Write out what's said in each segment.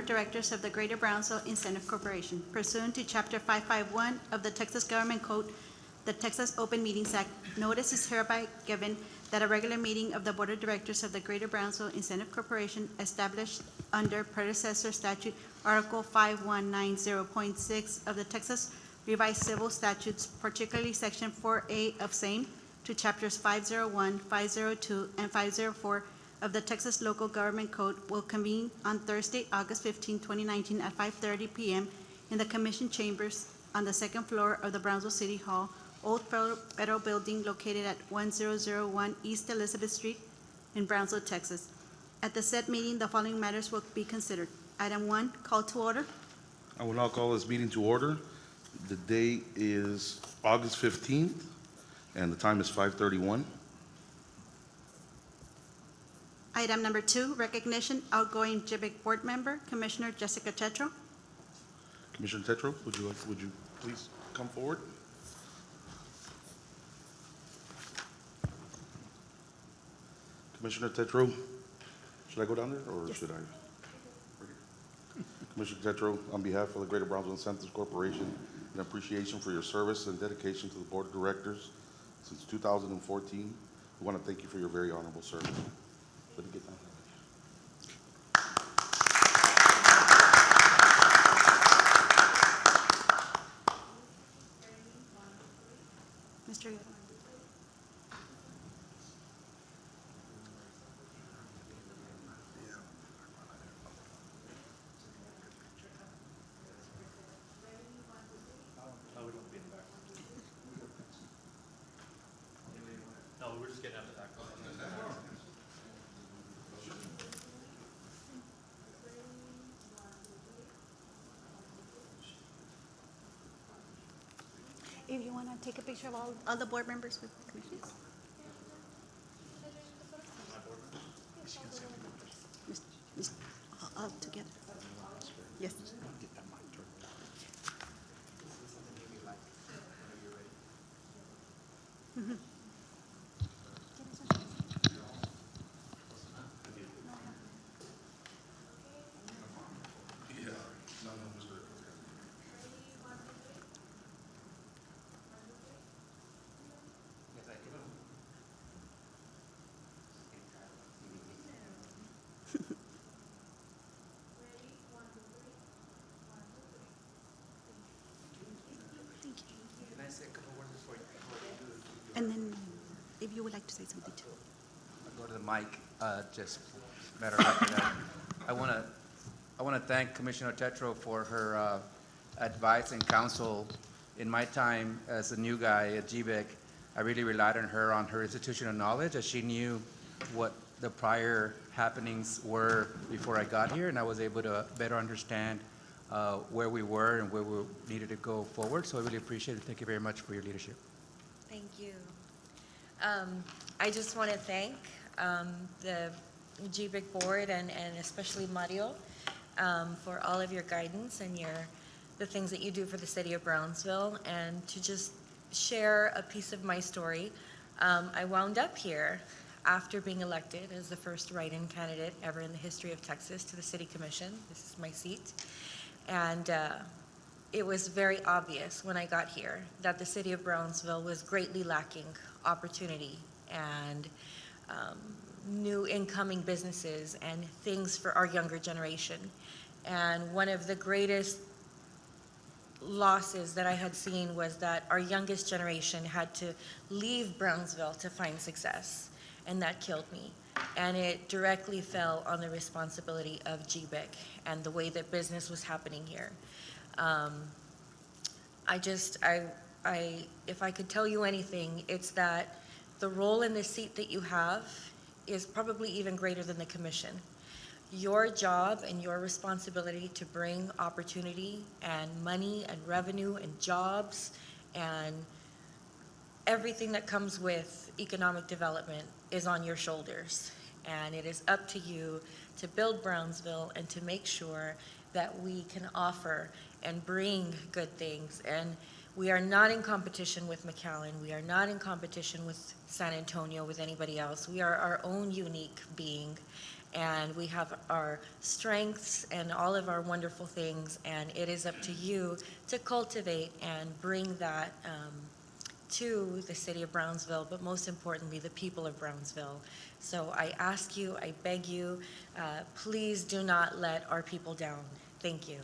of Directors of the Greater Brownsville Incentive Corporation. Pursuant to Chapter 551 of the Texas Government Code, the Texas Open Meetings Act, notice is hereby given that a regular meeting of the Board of Directors of the Greater Brownsville Incentive Corporation, established under predecessor statute Article 5190.6 of the Texas Revised Civil Statutes, particularly Section 4A of same, to Chapters 501, 502, and 504 of the Texas Local Government Code, will convene on Thursday, August 15, 2019, at 5:30 p.m. in the Commission Chambers on the second floor of the Brownsville City Hall, Old Federal Building, located at 1001 East Elizabeth Street in Brownsville, Texas. At the said meeting, the following matters will be considered. Item 1, call to order. I will now call this meeting to order. The date is August 15th, and the time is 5:31. Item number 2, recognition, outgoing GBIC Board Member, Commissioner Jessica Tetro. Commissioner Tetro, would you please come forward? Commissioner Tetro, should I go down there, or Yes. should I? Commissioner Tetro, on behalf of the Greater Brownsville Incentives Corporation, in appreciation for your service and dedication to the Board of Directors since 2014, we want to thank you for your very honorable service. Let me get down. Mr. Guerrero. No, we're just getting out the back. If you want to take a picture of all the board members with commissioners. All together. Yes. Mhm. Can I say a couple words before you do? And then, if you would like to say something too. I'll go to the mic, just matter of record. I want to thank Commissioner Tetro for her advice and counsel. In my time as a new guy at GBIC, I really relied on her institutional knowledge, as she knew what the prior happenings were before I got here, and I was able to better understand where we were and where we needed to go forward. So I really appreciate it. Thank you very much for your leadership. Thank you. I just want to thank the GBIC board and especially Mario for all of your guidance and the things that you do for the city of Brownsville, and to just share a piece of my story. I wound up here after being elected as the first write-in candidate ever in the history of Texas to the City Commission. This is my seat. And it was very obvious when I got here that the city of Brownsville was greatly lacking opportunity and new incoming businesses and things for our younger generation. And one of the greatest losses that I had seen was that our youngest generation had to leave Brownsville to find success, and that killed me. And it directly fell on the responsibility of GBIC and the way that business was happening here. If I could tell you anything, it's that the role in the seat that you have is probably even greater than the commission. Your job and your responsibility to bring opportunity and money and revenue and jobs and everything that comes with economic development is on your shoulders. And it is up to you to build Brownsville and to make sure that we can offer and bring good things. And we are not in competition with McAllen. We are not in competition with San Antonio, with anybody else. We are our own unique being. and we have our strengths and all of our wonderful things, and it is up to you to cultivate and bring that to the city of Brownsville, but most importantly, the people of Brownsville. So I ask you, I beg you, please do not let our people down. Thank you.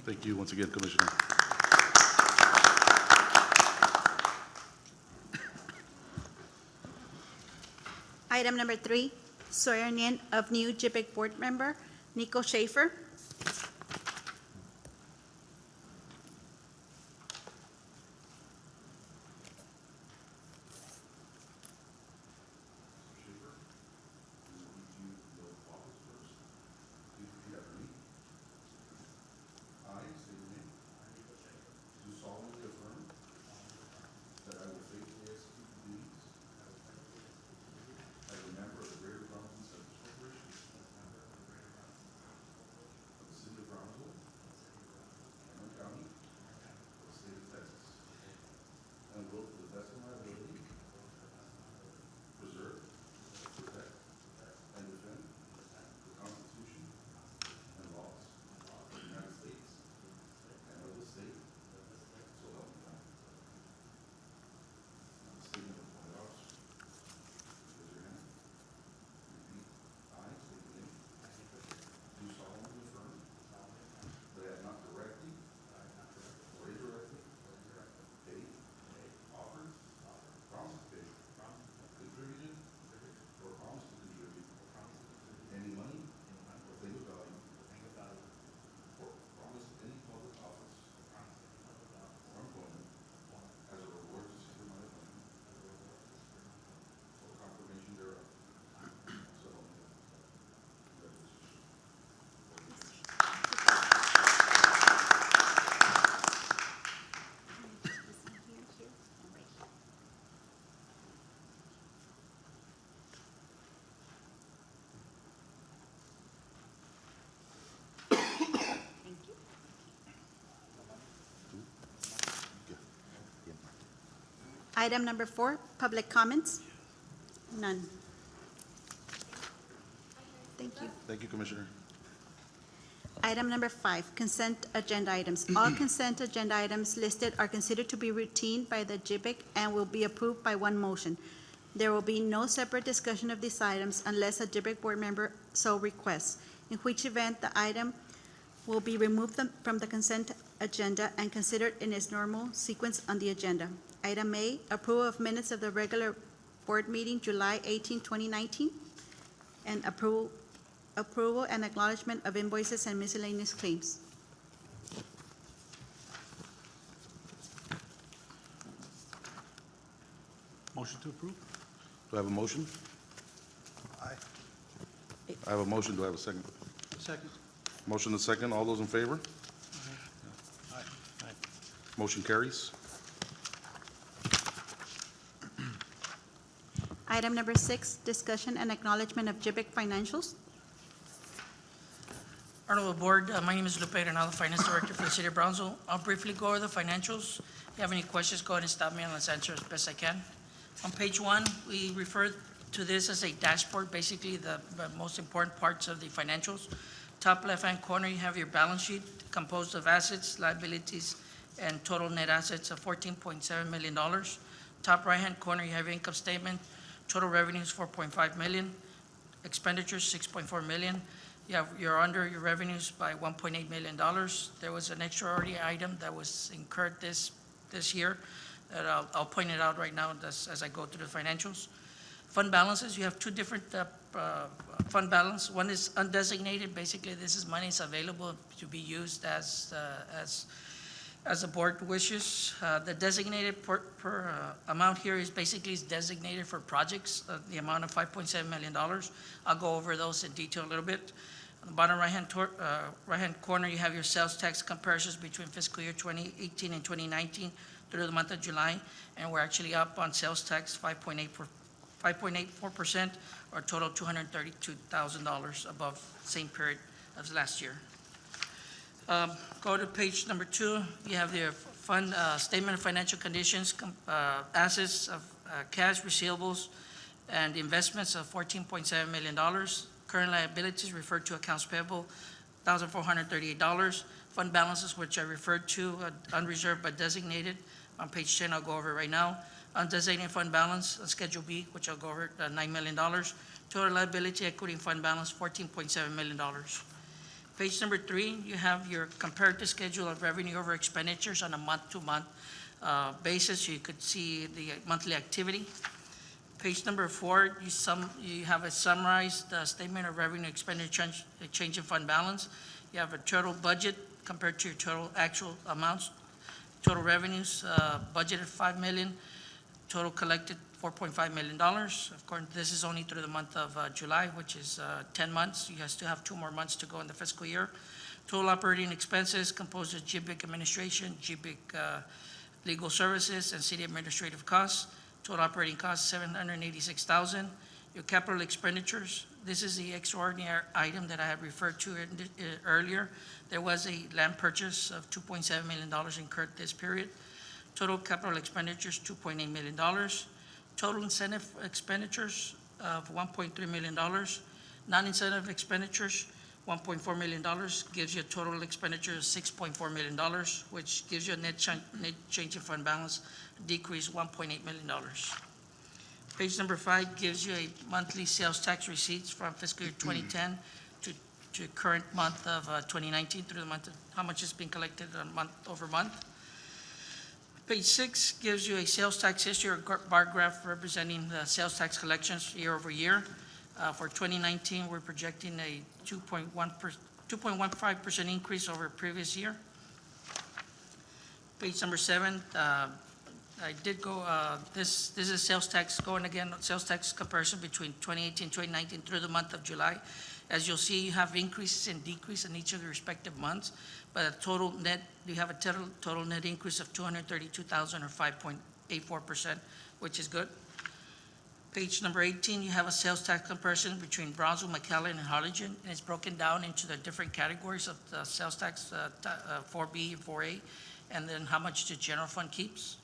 Thank you once again, Commissioner. Item number 3, swearing in of new GBIC board member, Nico Schaefer. I state your name. Do solemnly affirm that I will faithfully execute the duties as a member of the Greater Brownsville Centers Corporation of the City of Brownsville, Cameron County, of the State of Texas, and will, to the best of my ability, preserve, protect, and defend the Constitution and laws of the United States and of the state, so help me God. Statement of my office. Raise your hand. Repeat. I state your name. Do solemnly affirm that I have not directly or indirectly paid, offered, promised to pay, contributed, or promised to contribute any money or thing of value, or promised any public office or employment as a reward to secure my appointment or confirmation thereof. So help me God. Congratulations. Item number 4, public comments. None. Thank you. Thank you, Commissioner. Item number 5, consent agenda items. All consent agenda items listed are considered to be routine by the GBIC and will be approved by one motion. There will be no separate discussion of these items unless a GBIC board member so requests, in which event the item will be removed from the consent agenda and considered in its normal sequence on the agenda. Item A, approval of minutes of the regular board meeting, July 18, 2019, and approval and acknowledgement of invoices and miscellaneous claims. Motion to approve? Do I have a motion? Aye. I have a motion. Do I have a second? Second. Motion and second. All those in favor? Aye. Aye. Motion carries. Item number 6, discussion and acknowledgement of GBIC financials. Honorable Board, my name is Lupe Renado, Finance Director for the City of Brownsville. I'll briefly go over the financials. If you have any questions, go ahead and stop me and let's answer as best I can. On page 1, we refer to this as a dashboard, basically the most important parts of the financials. Top left-hand corner, you have your balance sheet composed of assets, liabilities, and total net assets of $14.7 million. Top right-hand corner, you have your income statement. Total revenues, $4.5 million. Expenditures, $6.4 million. You're under your revenues by $1.8 million. There was an extraordinary item that was incurred this year that I'll point it out right now as I go through the financials. Fund balances, you have two different fund balance. One is undesignated. Basically, this is money that's available to be used as the board wishes. The designated per amount here is basically designated for projects, the amount of $5.7 million. I'll go over those in detail a little bit. On the bottom right-hand corner, you have your sales tax comparisons between fiscal year 2018 and 2019 through the month of July, and we're actually up on sales tax 5.84%, or total $232,000 above same period as last year. Go to page number 2. You have the fund statement of financial conditions, assets of cash, receivables, and investments of $14.7 million. Current liabilities refer to accounts payable, $1,438. Fund balances, which I referred to, unreserved but designated. On page 10, I'll go over it right now. Undesignated fund balance, Schedule B, which I'll go over, $9 million. Total liability equity and fund balance, $14.7 million. Page number 3, you have your comparative schedule of revenue over expenditures on a month-to-month basis. You could see the monthly activity. Page number 4, you have a summarized statement of revenue expenditure change in fund balance. You have a total budget compared to your total actual amounts. Total revenues budgeted $5 million, total collected $4.5 million. Of course, this is only through the month of July, which is 10 months. You guys still have 2 more months to go in the fiscal year. Total operating expenses composed of GBIC administration, GBIC legal services, and city administrative costs. Total operating costs, $786,000. Your capital expenditures, this is the extraordinary item that I had referred to earlier. There was a land purchase of $2.7 million incurred this period. Total capital expenditures, $2.8 million. Total incentive expenditures of $1.3 million. Non-incentive expenditures, $1.4 million, gives you a total expenditure of $6.4 million, which gives you a net change in fund balance decrease $1.8 million. Page number 5 gives you a monthly sales tax receipts from fiscal year 2010 to current month of 2019 through the month of how much is being collected month over month. Page 6 gives you a sales tax history or bar graph representing the sales tax collections year over year. For 2019, we're projecting a 2.15% increase over previous year. Page number 7, I did go, this is sales tax, going again, sales tax comparison between 2018 and 2019 through the month of July. As you'll see, you have increases and decreases in each of the respective months, but a total net, you have a total net increase of $232,000 or 5.84%, which is good. Page number 18, you have a sales tax comparison between Brownsville, McAllen, and Harlingen, and it's broken down into the different categories of the sales tax, 4B and 4A, and then how much the general fund keeps.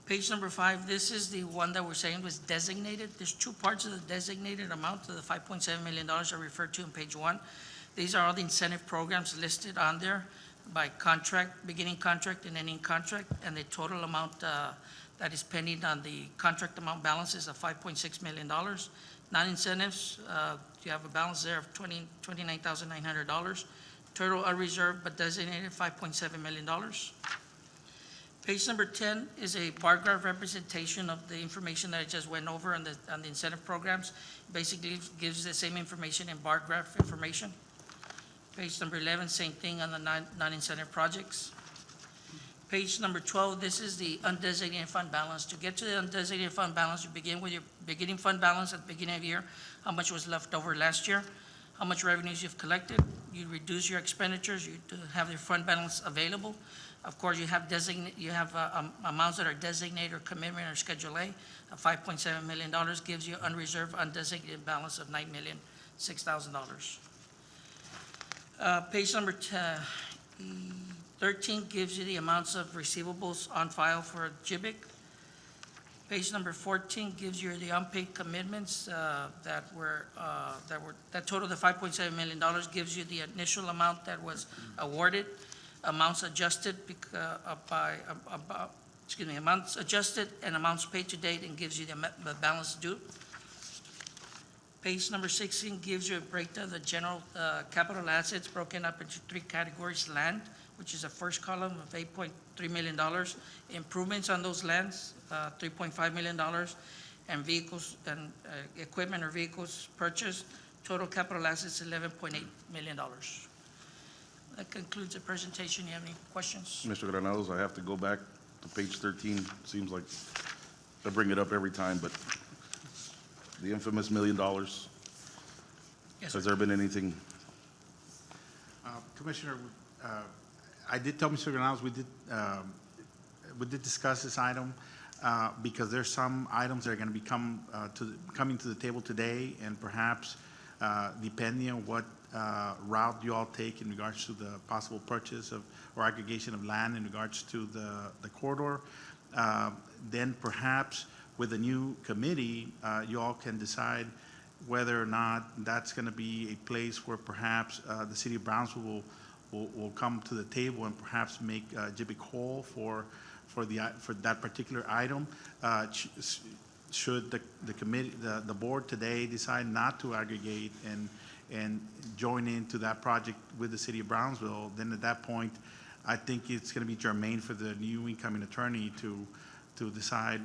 Page number 5, this is the one that we're saying was designated. There's 2 parts of the designated amount of the $5.7 million I referred to in page 1. These are all the incentive programs listed on there by contract, beginning contract and ending contract, and the total amount that is pending on the contract amount balances of $5.6 million. Non-incentives, you have a balance there of $29,900. Total unreserved but designated $5.7 million. Page number 10 is a bar graph representation of the information that I just went over on the incentive programs. Basically gives the same information in bar graph information. Page number 11, same thing on the non-incentive projects. Page number 12, this is the undesignated fund balance. To get to the undesignated fund balance, you begin with your beginning fund balance at the beginning of the year, how much was left over last year, how much revenues you've collected. You reduce your expenditures, you have your fund balance available. Of course, you have amounts that are designated or commitment or Schedule A. $5.7 million gives you unreserved, undesignated balance of $9,006,000. Page number 13 gives you the amounts of receivables on file for GBIC. Page number 14 gives you the unpaid commitments that total the $5.7 million, gives you the initial amount that was awarded, amounts adjusted amounts adjusted and amounts paid to date, and gives you the balance due. Page number 16 gives you a breakdown of the general capital assets broken up into 3 categories. Land, which is the first column of $8.3 million. Improvements on those lands, $3.5 million. And vehicles and equipment or vehicles purchased, total capital assets, $11.8 million. That concludes the presentation. You have any questions? Mr. Granados, I have to go back to page 13. Seems like I bring it up every time, but the infamous $1 million. Yes, Has sir. there been anything? Commissioner, I did tell Mr. Granados we did discuss this item because there's some items that are going to be coming to the table today, and perhaps depending on what route you all take in regards to the possible purchase of or aggregation of land in regards to the corridor, then perhaps with the new committee, you all can decide whether or not that's going to be a place where perhaps the city of Brownsville will come to the table and perhaps make GBIC whole for that particular item. Should the committee, the board today decide not to aggregate and join into that project with the city of Brownsville, then at that point, I think it's going to be germane for the new incoming attorney to decide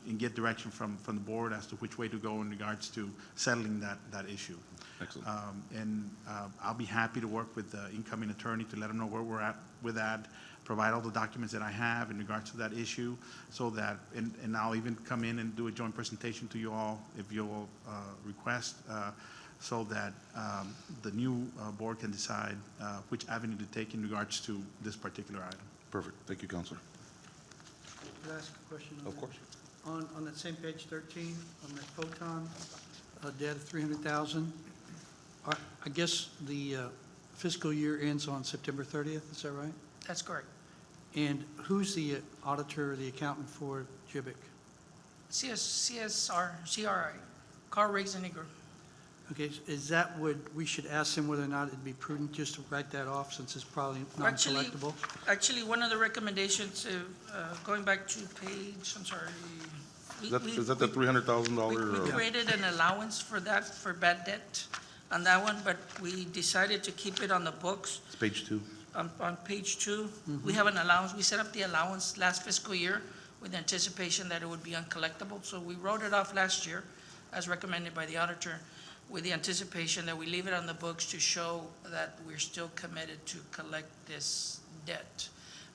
and get direction from the board as to which way to go in regards to settling that issue. Excellent. I'll be happy to work with the incoming attorney to let him know where we're at with that, provide all the documents that I have in regards to that issue, so that, and I'll even come in and do a joint presentation to you all if you'll request, so that the new board can decide which avenue to take in regards to this particular item. Perfect. Thank you, Counselor. Could I ask a question? on Of that? course. On that same page 13, on that photon, debt of 300,000, I guess the fiscal year ends on September 30th, is that right? That's correct. And who's the auditor or the accountant for GBIC? CRI, Carl Riggs and Eager. Okay, is that what, we should ask them whether or not it'd be prudent just to write that off since it's probably Actually- non-collectible? Actually, one of the recommendations, going back to page, I'm sorry. Is that the $300,000? We created an allowance for that, for bad debt on that one, but we decided to keep it on the books. It's page 2. On page 2, we have an allowance. We set up the allowance last fiscal year with anticipation that it would be uncollectible. So we wrote it off last year, as recommended by the auditor, with the anticipation that we leave it on the books to show that we're still committed to collect this debt.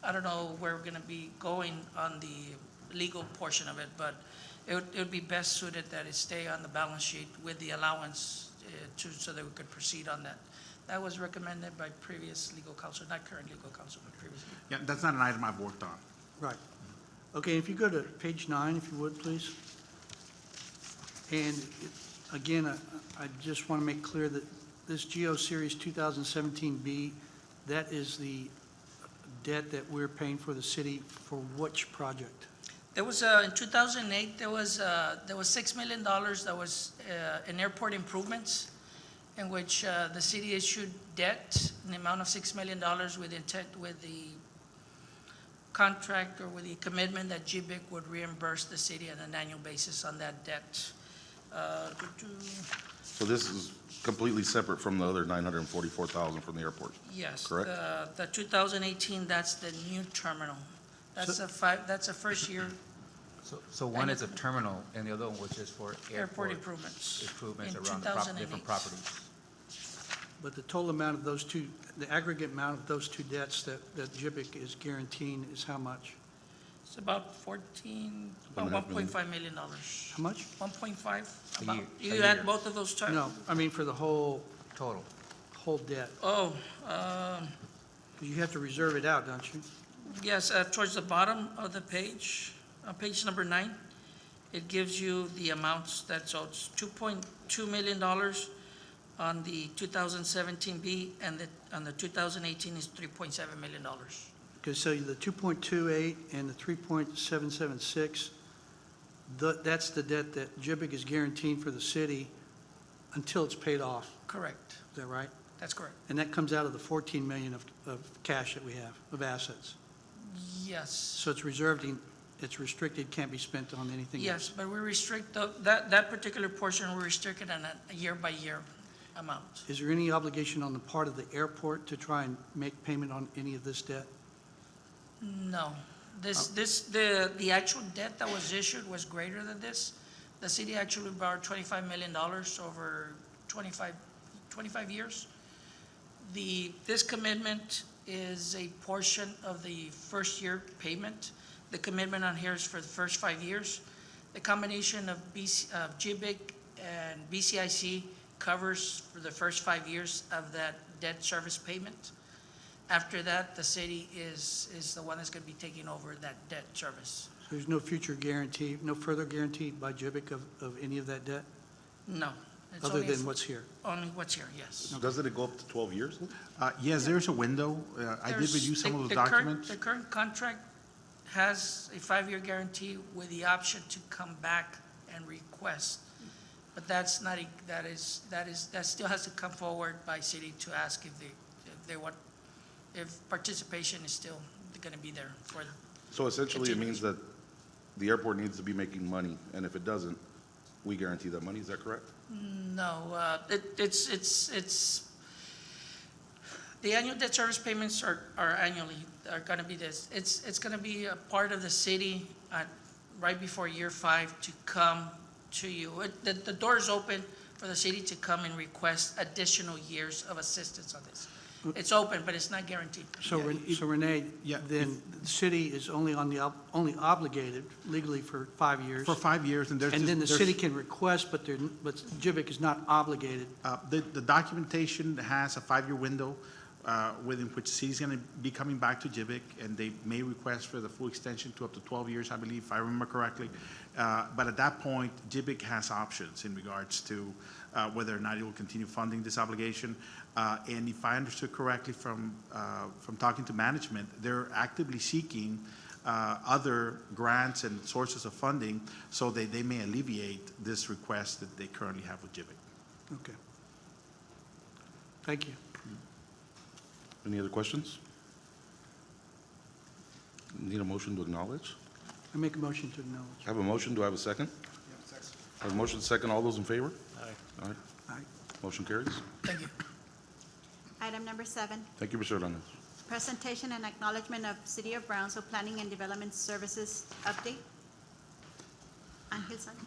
I don't know where we're going to be going on the legal portion of it, but it would be best suited that it stay on the balance sheet with the allowance so that we could proceed on that. That was recommended by previous legal counsel, not current legal counsel, but previously. Yeah, that's not an item I've worked on. Right. Okay, if you go to page 9, if you would, please. And again, I just want to make clear that this GO Series 2017B, that is the debt that we're paying for the city for which project? There was, in 2008, there was $6 million that was in airport improvements, in which the city issued debt in the amount of $6 million with the contract or with the commitment that GBIC would reimburse the city on an annual basis on that debt. So this is completely separate from the other $944,000 from the airport? Yes. Correct. The 2018, that's the new terminal. That's a first year So one is a terminal, and the other one was just for airport airport improvements. improvements in around the 2008. different properties. But the total amount of those two, the aggregate amount of those two debts that GBIC is guaranteeing is how much? It's about $1.5 million. $1.5 million. How much? 1.5? A About. year, You a add year. both of those terms? No, I mean for the whole debt. Oh, You have to reserve it out, don't you? yes, towards the bottom of the page, on page number 9, it gives you the amounts so it's $2.2 million on the 2017B, and on the 2018 is $3.7 million. Okay, so the 2.28 and the 3.776, that's the debt that GBIC is guaranteeing for the city until it's paid off. Correct. Is that right? That's correct. And that comes out of the 14 million of cash that we have, of assets. Yes. So it's reserved, it's restricted, can't be spent on anything else. Yes, but we restrict, that particular portion, we restrict it on a year-by-year amount. Is there any obligation on the part of the airport to try and make payment on any of this debt? No. The actual debt that was issued was greater than this. The city actually borrowed $25 million over 25 years. This commitment is a portion of the first year payment. The commitment on here is for the first 5 years. The combination of GBIC and BCIC covers for the first 5 years of that debt service payment. After that, the city is the one that's going to be taking over that debt service. So there's no future guarantee, no further guarantee by GBIC of any of that debt, No. It's other only than what's here? Only what's here, yes. Doesn't it go up to 12 years? Yes, there's a window. I did review some of those documents. The current contract has a 5-year guarantee with the option to come back and request But that's not, that still has to come forward by city to ask if they want, if participation is still gonna be there for. So essentially, it means that the airport needs to be making money, and if it doesn't, we guarantee that money. Is that correct? No, it's, the annual debt service payments are annually, are gonna be this. It's gonna be a part of the city right before year 5 to come to you. The door is open for the city to come and request additional years of assistance on this. It's open, but it's not guaranteed. So Renee, Yeah, then the city is only only obligated legally for 5 years? For 5 years, and there's. And then the there's- city can request, but GBIC is not obligated. The documentation has a 5-year window within which the city's going to be coming back to GBIC, and they may request for the full extension to up to 12 years, I believe, if I remember correctly. But at that point, GBIC has options in regards to whether or not it will continue funding this obligation. And if I understood correctly from talking to management, they're actively seeking other grants and sources of funding so they may alleviate this request that they currently have with GBIC. Okay. Thank you. Any other questions? Need a motion to acknowledge? I make a motion to acknowledge. I have a motion. Do I have a second? I have a motion second. All those in favor? Aye. Aye. Motion carries. Thank you. Item number 7, Thank you, Mr. Hernandez. presentation and acknowledgement of City of Brownsville Planning and Development Services update. Angel Sanchez.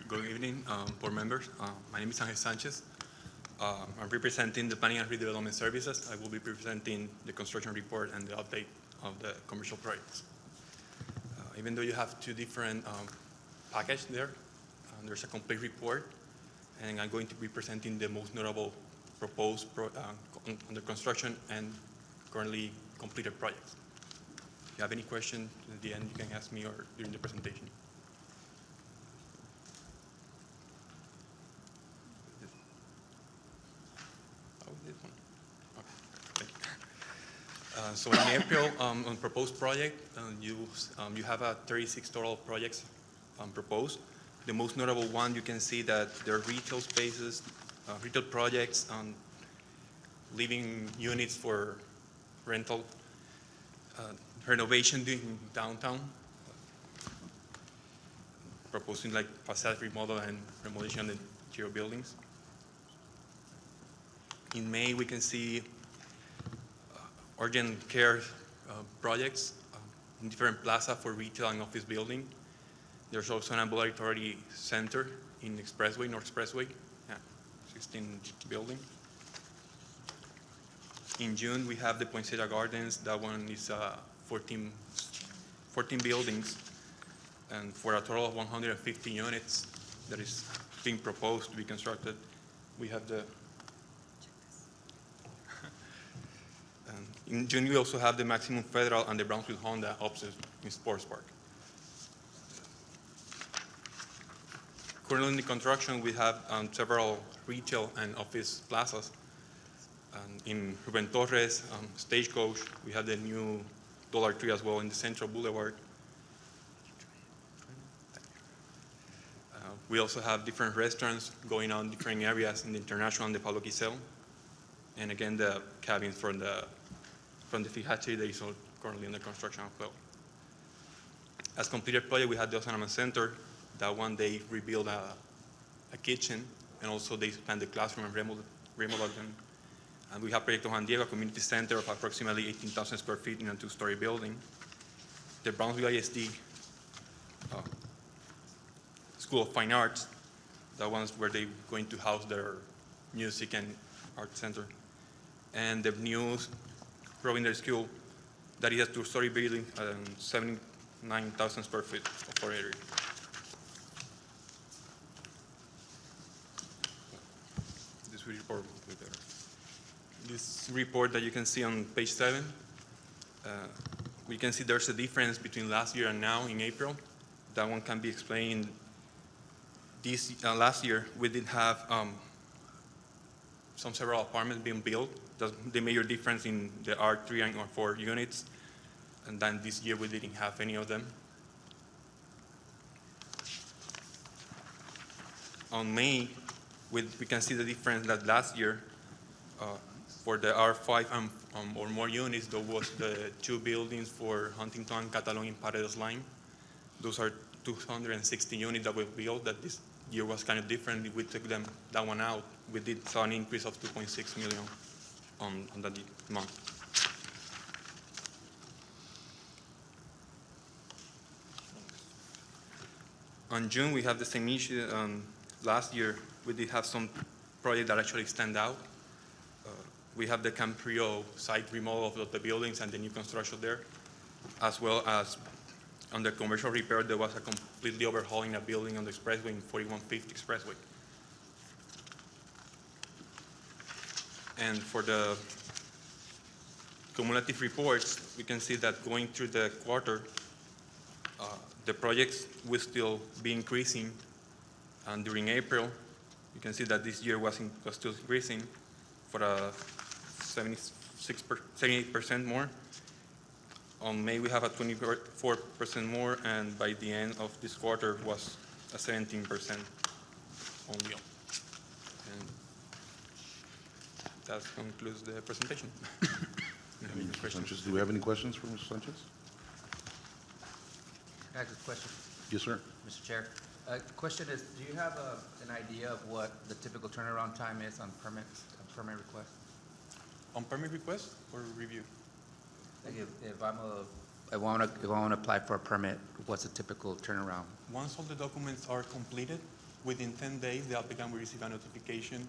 Good evening, board members. My name is Angel Sanchez. I'm representing the Planning and Redevelopment Services. I will be presenting the construction report and the update of the commercial projects. Even though you have two different packages there, there's a complete report, and I'm going to be presenting the most notable proposed under construction and currently completed projects. If you have any questions at the end, you can ask me or during the presentation. So in April, on proposed project, you have 36 total projects proposed. The most notable one, you can see that there are retail spaces, retail projects, living units for rental, renovation in downtown, proposing like facade remodel and demolition of the interior buildings. In May, we can see urgent care projects in different plaza for retail and office building. There's also an ambulatory center in Expressway, North Expressway, 16 building. In June, we have the Poinsettia Gardens. That one is 14 buildings, and for a total of 150 units that is being proposed to be constructed. We have the in June, we also have the Maximum Federal and the Brownsville Honda opposite in Sports Park. Currently in the construction, we have several retail and office plazas. In Ruben Torres, Stagecoach, we have the new Dollar Tree as well in the Central Boulevard. We also have different restaurants going on in different areas in the International and the Palo Quisel. And again, the cabins from the Fijachi that is currently under construction as well. As completed project, we had the Osanama Center. That one, they rebuilt a kitchen, and also they expanded the classroom and remodeled them. And we have Proyecto Juan Diego, a community center of approximately 18,000 square feet in a 2-story building. The Brownsville ISD School of Fine Arts, that one's where they're going to house their music and art center. And the new Robinson School, that is a 2-story building and 79,000 square feet of floor area. This report, that you can see on page 7, we can see there's a difference between last year and now in April. That one can be explained. Last year, we did have several apartments being built. That's the major difference in the R3 and R4 units. and then this year we didn't have any of them. On May, we can see the difference that last year, for the R5 or more units, there was the 2 buildings for Huntington, Catalonian Paredes line. Those are 260 units that we built. That this year was kind of different. We took that one out. We did saw an increase of 2.6 million on that month. On June, we have the same issue. Last year, we did have some projects that actually stand out. We have the Camp Rio site remodel of the buildings and the new construction there, as well as on the commercial repair, there was a completely overhauling a building on the expressway in 4150 expressway. And for the cumulative reports, we can see that going through the quarter, the projects will still be increasing. And during April, you can see that this year was still increasing for a 78% more. On May, we have a 24% more, and by the end of this quarter was a 17% only. And that concludes the presentation. Mr. Sanchez, do we have any questions for Mr. Sanchez? I have a question, Yes, sir. Mr. Chair. The question is, do you have an idea of what the typical turnaround time is on permit requests? On permit request or review? Like if I want to apply for a permit, what's a typical turnaround? Once all the documents are completed, within 10 days, the applicant will receive a notification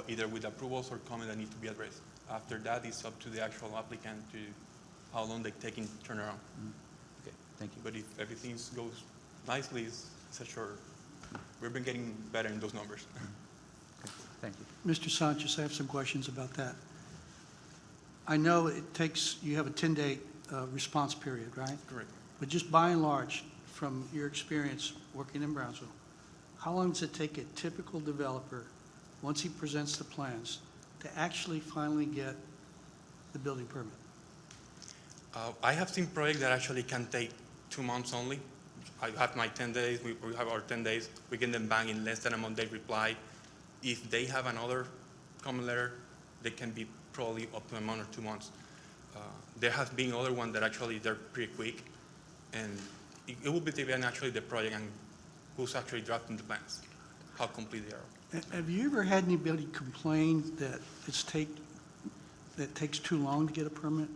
either with approvals or comments that need to be addressed. After that, it's up to the actual applicant to how long they take in turnaround. Okay, thank you. But if everything goes nicely, it's a short. We've been getting better in those numbers. Okay, thank you. Mr. Sanchez, I have some questions about that. I know it takes, you have a 10-day response period, right? Correct. But just by and large, from your experience working in Brownsville, how long does it take a typical developer, once he presents the plans, to actually finally get the building permit? I have seen projects that actually can take 2 months only. I have my 10 days, we have our 10 days. We get them back in less than a month, they reply. If they have another comment letter, they can be probably up to a month or 2 months. There has been other ones that actually they're pretty quick, and it will be depending actually the project and who's actually drafting the plans, how complete they are. Have you ever had anybody complain that it takes too long to get a permit?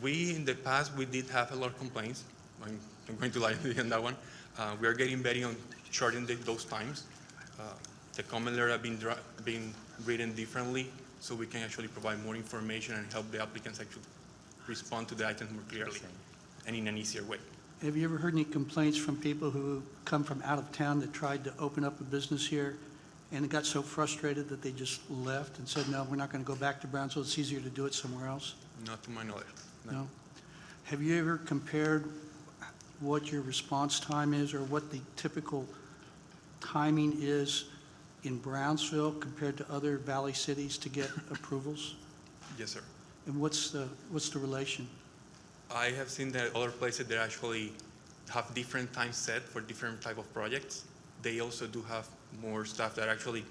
In the past, we did have a lot of complaints. I'm going to lie on that one. We are getting better on shortening those times. The comment letter have been written differently, so we can actually provide more information and help the applicants actually respond to the items more clearly and in an easier way. Have you ever heard any complaints from people who come from out of town that tried to open up a business here and got so frustrated that they just left and said, no, we're not going to go back to Brownsville, it's easier to do it somewhere else? Not to my knowledge. No? Have you ever compared what your response time is or what the typical timing is in Brownsville compared to other valley cities to get approvals? Yes, sir. And what's the relation? I have seen that other places they actually have different time set for different type of projects. They also do have more staff that actually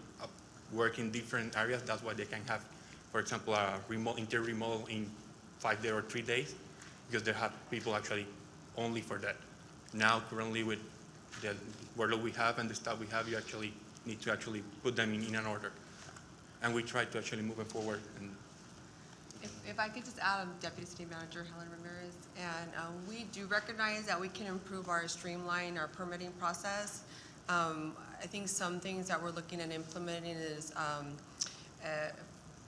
work in different areas. That's why they can have, for example, a interior remodel in 5 days or 3 days, because they have people actually only for that. Now, currently, with the workload we have and the staff we have, you actually need to actually put them in an order. And we try to actually move it forward. And If I could just add, I'm Deputy City Manager Helen Ramirez, and we do recognize that we can improve our streamline, our permitting process. I think some things that we're looking at implementing is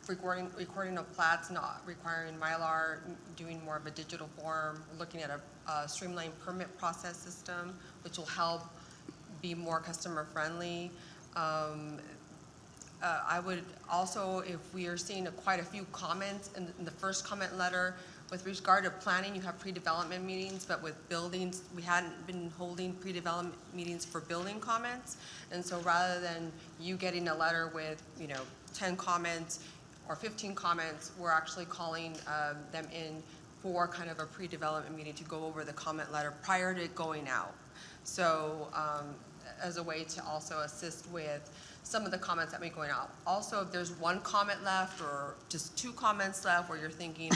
recording of plats, not requiring Mylar, doing more of a digital form, looking at a streamlined permit process system, which will help be more customer friendly. I would also, if we are seeing quite a few comments in the first comment letter, with regard to planning, you have pre-development meetings, but with buildings, we hadn't been holding pre-development meetings for building comments. And so rather than you getting a letter with, 10 comments or 15 comments, we're actually calling them in for kind of a pre-development meeting to go over the comment letter prior to it going out. So as a way to also assist with some of the comments that may be going out. Also, if there's one comment left or just 2 comments left where you're thinking,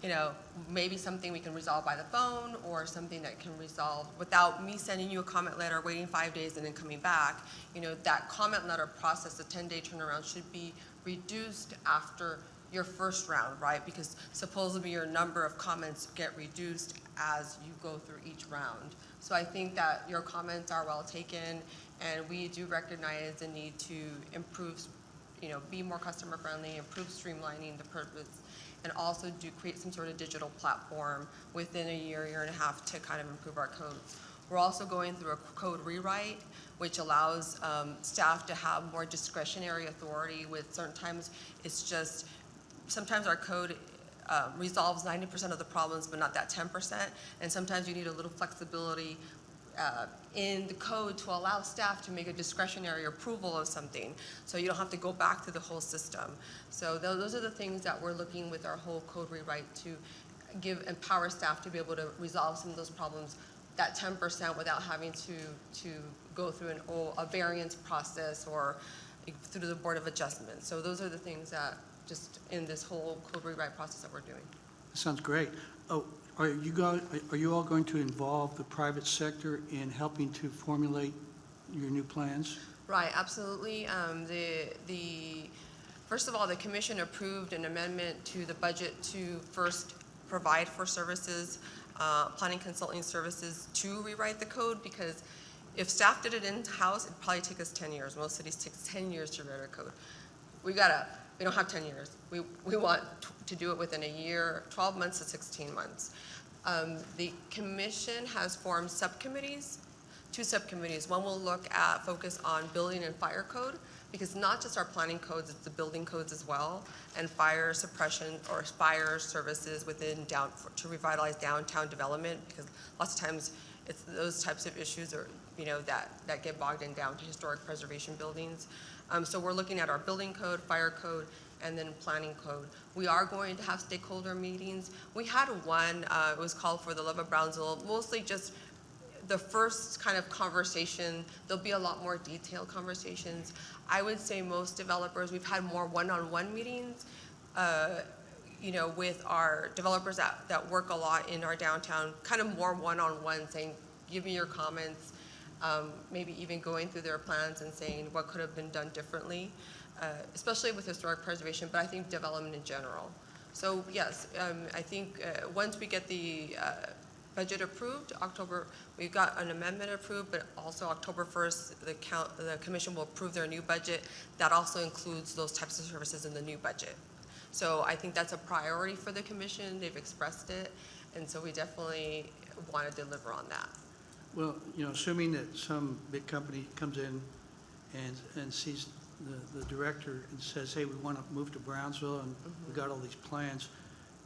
you know, maybe something we can resolve by the phone or something that can resolve without me sending you a comment letter, waiting 5 days and then coming back, you know, that comment letter process, the 10-day turnaround should be reduced after your first round, right? Because supposedly your number of comments get reduced as you go through each round. So I think that your comments are well taken, and we do recognize the need to improve, you know, be more customer friendly, improve streamlining the purpose, and also do create some sort of digital platform within a year, year and a half to kind of improve our codes. We're also going through a code rewrite, which allows staff to have more discretionary authority with certain times. It's just, sometimes our code resolves 90% of the problems, but not that 10%. And sometimes you need a little flexibility in the code to allow staff to make a discretionary approval of something, so you don't have to go back through the whole system. So those are the things that we're looking with our whole code rewrite to empower staff to be able to resolve some of those problems, that 10% without having to go through a variance process or through the Board of Adjustment. So those are the things that just in this whole code rewrite process that we're doing. Sounds great. Oh, are you all going to involve the private sector in helping to formulate your new plans? Right, absolutely. First of all, the commission approved an amendment to the budget to first provide for services, planning consulting services to rewrite the code, because if staff did it in-house, it'd probably take us 10 years. Most cities take 10 years to write a code. We don't have 10 years. We want to do it within a year, 12 months to 16 months. The commission has formed subcommittees, 2 subcommittees. One will focus on building and fire code, because not just our planning codes, it's the building codes as well, and fire suppression or fire services within to revitalize downtown development, because lots of times it's those types of issues are, you know, that get bogged down to historic preservation buildings. So we're looking at our building code, fire code, and then planning code. We are going to have stakeholder meetings. We had one, it was called For the Love of Brownsville, mostly just the first kind of conversation. There'll be a lot more detailed conversations. I would say most developers, we've had more one-on-one meetings, you know, with our developers that work a lot in our downtown, kind of more one-on-one, saying, give me your comments, maybe even going through their plans and saying what could have been done differently, especially with historic preservation, but I think development in general. So yes, I think once we get the budget approved, October, we've got an amendment approved, but also October 1st, the commission will approve their new budget. That also includes those types of services in the new budget. So I think that's a priority for the commission. They've expressed it, and so we definitely want to deliver on that. Well, you know, assuming that some big company comes in and sees the director and says, hey, we want to move to Brownsville and we've got all these plans,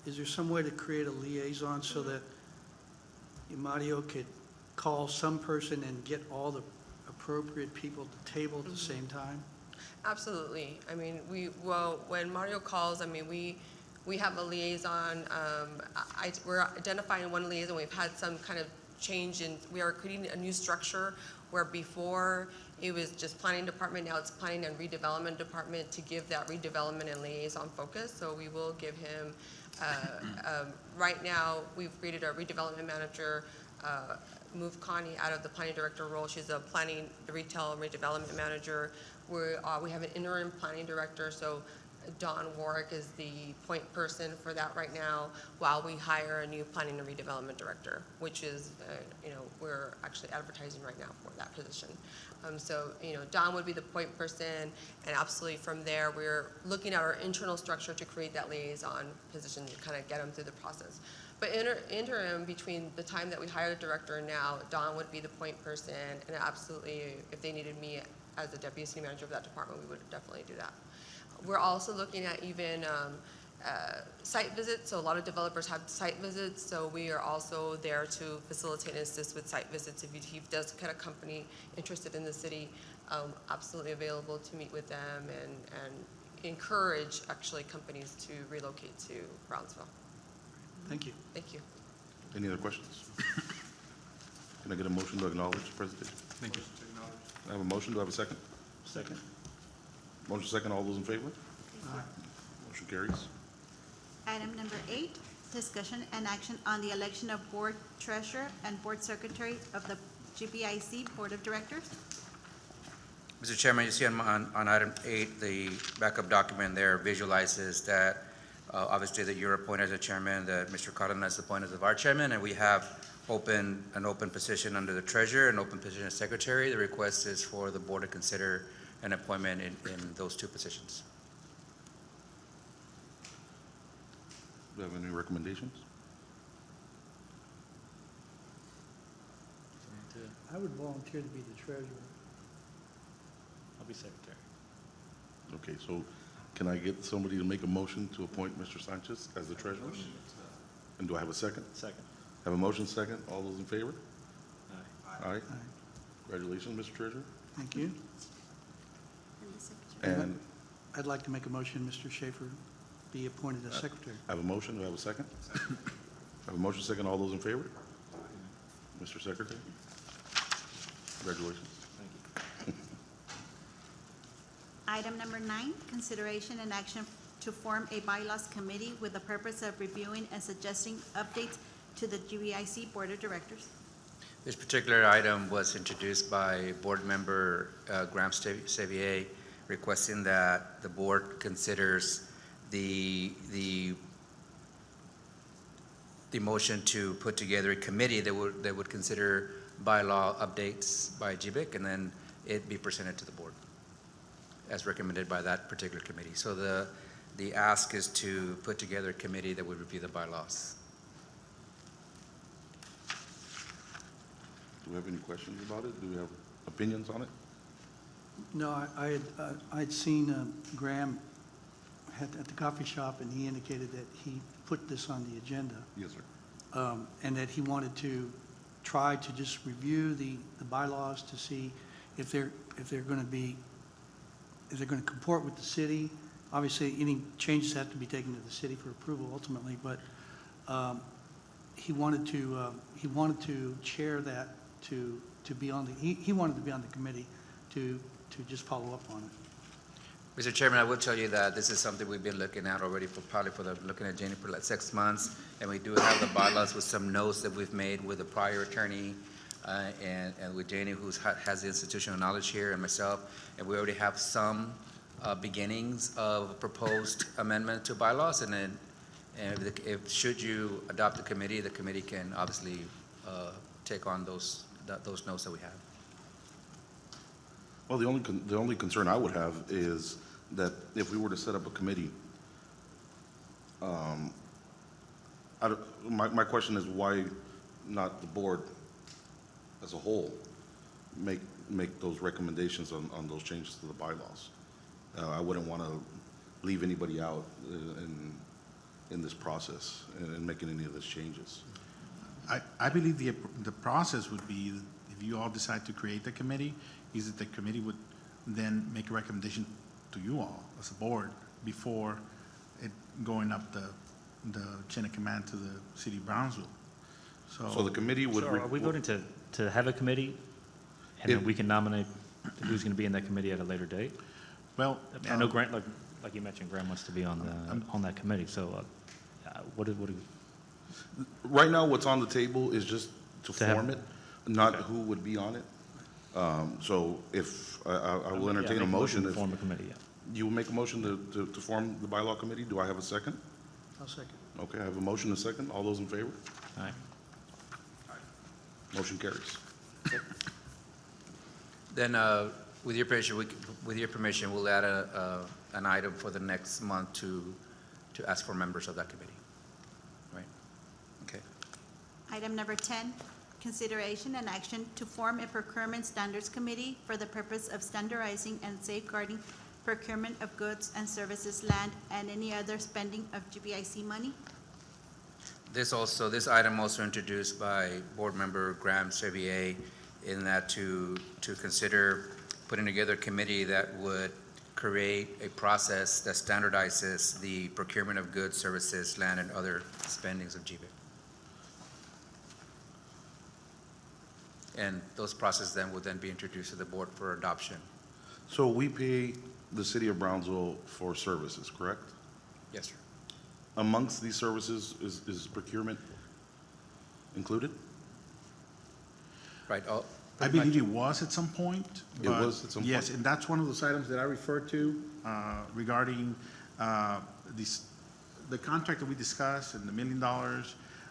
is there some way to create a liaison so that Mario could call some person and get all the appropriate people at the table at the same time? Absolutely. I mean, when Mario calls, I mean, we have a liaison. We're identifying one liaison. We've had some kind of change in, we are creating a new structure where before it was just planning department, now it's planning and redevelopment department, to give that redevelopment and liaison focus. So we will give him, right now we've created a redevelopment manager, moved Connie out of the planning director role. She's a planning, retail and redevelopment manager. We have an interim planning director, so Don Warwick is the point person for that right now, while we hire a new planning and redevelopment director, which is, you know, we're actually advertising right now for that position. So, you know, Don would be the point person, and absolutely from there, we're looking at our internal structure to create that liaison position to kind of get them through the process. But interim, between the time that we hire the director and now, Don would be the point person, and absolutely, if they needed me as the deputy city manager of that department, we would definitely do that. We're also looking at even site visits. So a lot of developers have site visits, so we are also there to facilitate and assist with site visits. If he does get a company interested in the city, absolutely available to meet with them and encourage actually companies to relocate to Brownsville. Thank you. Thank you. Any other questions? Can I get a motion to acknowledge the presentation? Thank you. I have a motion. Do I have a second? Second. Motion second. All those in favor? Motion carries. Item number 8, discussion and action on the election of board treasurer and board secretary of the GBIC Board of Directors. Mr. Chairman, you see on item 8, the backup document there visualizes that obviously that you're appointed as the chairman, that Mr. Cardenas is appointed as our chairman, and we have an open position under the treasurer, an open position as secretary. The request is for the board to consider an appointment in those two positions. Do you have any recommendations? I would volunteer to be the treasurer. I'll be secretary. Okay, so can I get somebody to make a motion to appoint Mr. Sanchez as the treasurer? And do I have a second? Second. Have a motion second. All those in favor? Aye. Aye. Congratulations, Mr. Treasurer. Thank you. And the secretary. And I'd like to make a motion, Mr. Schaefer be appointed as secretary. I have a motion. Do I have a second? I have a motion second. All those in favor? Mr. Secretary? Congratulations. Thank you. Item number 9, consideration and action to form a bylaws committee with the purpose of reviewing and suggesting updates to the GBIC Board of Directors. This particular item was introduced by board member Graham Sevier, requesting that the board considers the motion to put together a committee that would consider bylaw updates by GBIC, and then it be presented to the board as recommended by that particular committee. So the ask is to put together a committee that would review the bylaws. Do we have any questions about it? Do we have opinions on it? No, I'd seen Graham at the coffee shop, and he indicated that he put this on the agenda, Yes, sir. and that he wanted to try to just review the bylaws to see if they're going to comport with the city. Obviously, any changes have to be taken to the city for approval ultimately, but he wanted to chair that to be on he wanted to be on the committee to just follow up on it. Mr. Chairman, I will tell you that this is something we've been looking at already looking at Jenny for like 6 months, and we do have the bylaws with some notes that we've made with the prior attorney and with Janie, who has the institutional knowledge here, and myself, and we already have some beginnings of proposed amendment to bylaws, and then if should you adopt the committee can obviously take on those notes that we have. Well, the only concern I would have is that if we were to set up a committee, my question is why not the board as a whole make those recommendations on those changes to the bylaws? I wouldn't want to leave anybody out in this process and making any of those changes. I believe the process would be, if you all decide to create the committee, is that the committee would then make a recommendation to you all as a board before it going up the chain of command to the city of Brownsville. So the committee would. So are we voting to have a committee, and then we can nominate who's going to be in that committee at a later date? Well, I know Grant, like you mentioned, Graham wants to be on that committee, so what do Right now, what's on the table is just to To have- form it, not Okay. who would be on it. So if, I will yeah, entertain make a motion. to If form a committee, yeah. you will make a motion to form the bylaw committee, do I have a second? I'll second. Okay, I have a motion and a second. All those in favor? All right. Motion carries. Then, with your permission, we'll add an item for the next month to ask for members of that committee. Right? Okay. Item number 10, consideration and action to form a procurement standards committee for the purpose of standardizing and safeguarding procurement of goods and services, land, and any other spending of GBIC money. This item also introduced by board member Graham Sevier, in that to consider putting together a committee that would create a process that standardizes the procurement of goods, services, land, and other spendings of GBIC. And those processes then will then be introduced to the board for adoption. So we pay the city of Brownsville for services, correct? Yes, sir. Amongst these services, is procurement included? Right, all, I believe it was at some point. It but was at some Yes, point? and that's one of those items that I referred to regarding the contract that we discussed and the $1 million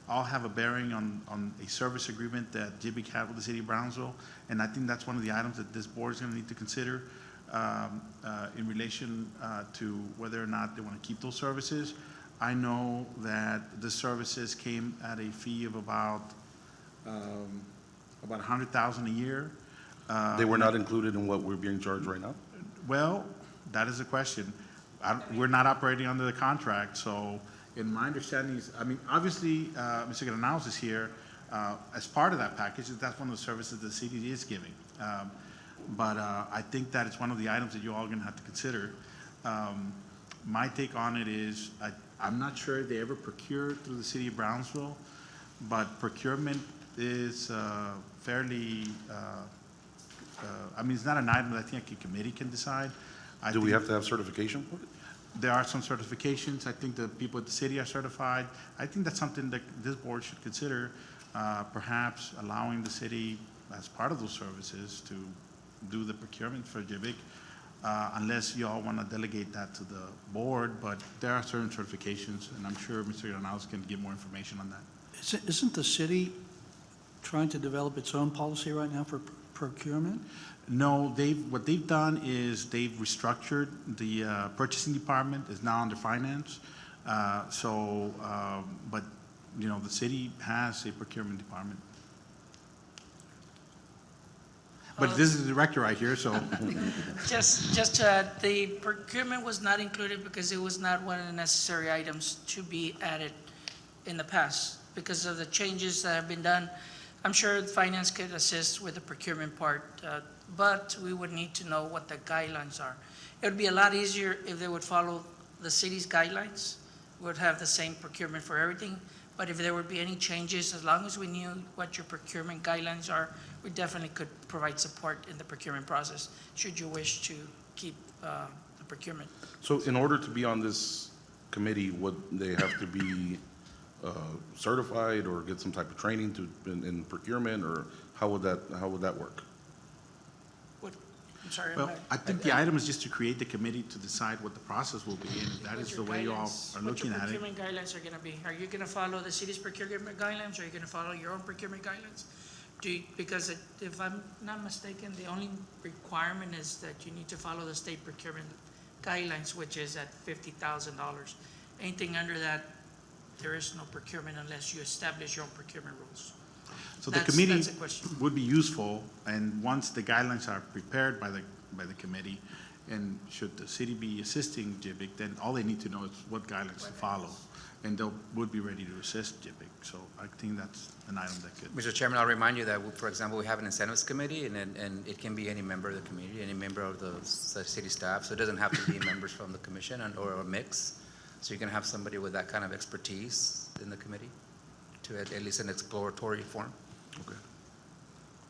all have a bearing on a service agreement that GBIC had with the city of Brownsville. And I think that's one of the items that this board is going to need to consider in relation to whether or not they want to keep those services. I know that the services came at a fee of about $100,000 a year. They were not included in what we're being charged right now? Well, that is a question. We're not operating under the contract, so in my understanding is, I mean, obviously, Mr. Granados is here as part of that package. That's one of the services the city is giving. But I think that it's one of the items that you all are going to have to consider. My take on it is, I'm not sure they ever procured through the city of Brownsville, but procurement is fairly, I mean, it's not an item that I think a committee can decide. Do we have to have certification for it? There are some certifications. I think the people at the city are certified. I think that's something that this board should consider, perhaps allowing the city, as part of those services, to do the procurement for GBIC, unless you all want to delegate that to the board, but there are certain certifications, and I'm sure Mr. Granados can give more information on that. Isn't the city trying to develop its own policy right now for procurement? No, what they've done is they've restructured the purchasing department, is now under finance. But, you know, the city has a procurement department. But this is the director right here, so. Just to add, the procurement was not included because it was not one of the necessary items to be added in the past because of the changes that have been done. I'm sure finance could assist with the procurement part, but we would need to know what the guidelines are. It would be a lot easier if they would follow the city's guidelines. We would have the same procurement for everything, but if there would be any changes, as long as we knew what your procurement guidelines are, we definitely could provide support in the procurement process, should you wish to keep the procurement. So in order to be on this committee, would they have to be certified or get some type of training in procurement, or how would that work? I'm sorry. Well, I think the item is just to create the committee to decide what the process will be, and that is the way you all are looking at What it. your procurement guidelines are going to be? Are you going to follow the city's procurement guidelines, or are you going to follow your own procurement guidelines? Because if I'm not mistaken, the only requirement is that you need to follow the state procurement guidelines, which is at $50,000. Anything under that, there is no procurement unless you establish your own procurement rules. So the That's committee a question. would be useful, and once the guidelines are prepared by the committee, and should the city be assisting GBIC, then all they need to know is what guidelines to follow, and they would be ready to assist GBIC. So I think that's an item that could. Mr. Chairman, I'll remind you that, for example, we have an incentives committee, and it can be any member of the community, any member of the city staff, so it doesn't have to be members from the commission or a mix. So you can have somebody with that kind of expertise in the committee to at least an exploratory form. Okay.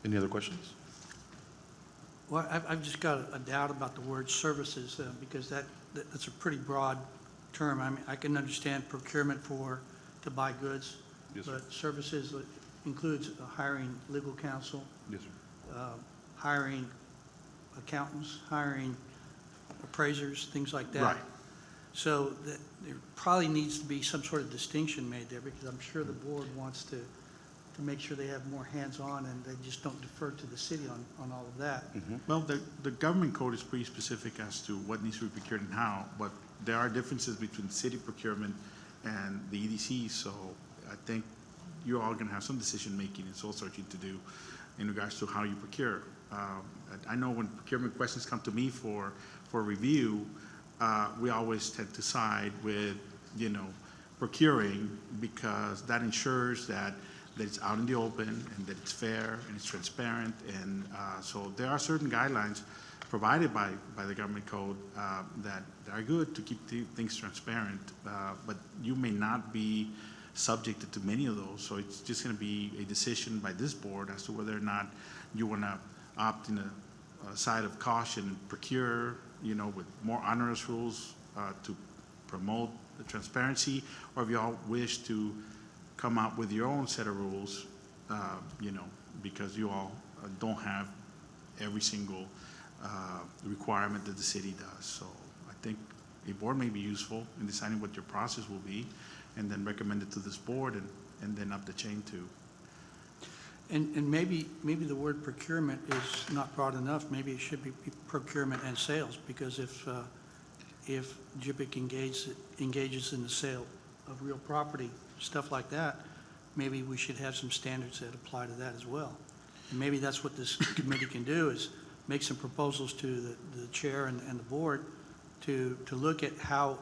Any other questions? Well, I've just got a doubt about the word services, because that's a pretty broad term. I mean, I can understand procurement to buy goods. Yes, sir. But services includes hiring legal counsel, Yes, sir. hiring accountants, hiring appraisers, things like that. Right. So there probably needs to be some sort of distinction made there, because I'm sure the board wants to make sure they have more hands-on and they just don't defer to the city on all of that. Well, the government code is pretty specific as to what needs to be procured and how, but there are differences between city procurement and the EDC, so I think you're all going to have some decision-making and soul-searching to do in regards to how you procure. I know when procurement questions come to me for review, we always tend to side with, procuring, because that ensures that it's out in the open and that it's fair and it's transparent. And so there are certain guidelines provided by the government code that are good to keep things transparent, but you may not be subjected to many of those. So it's just going to be a decision by this board as to whether or not you want to opt in a side of caution and procure, with more onerous rules to promote the transparency, or if you all wish to come up with your own set of rules, because you all don't have every single requirement that the city does. So I think a board may be useful in deciding what your process will be, and then recommend it to this board and then up the chain too. And maybe the word procurement is not broad enough. Maybe it should be procurement and sales, because if GBIC engages in the sale of real property, stuff like that, maybe we should have some standards that apply to that as well. And maybe that's what this committee can do, is make some proposals to the chair and the board to look at how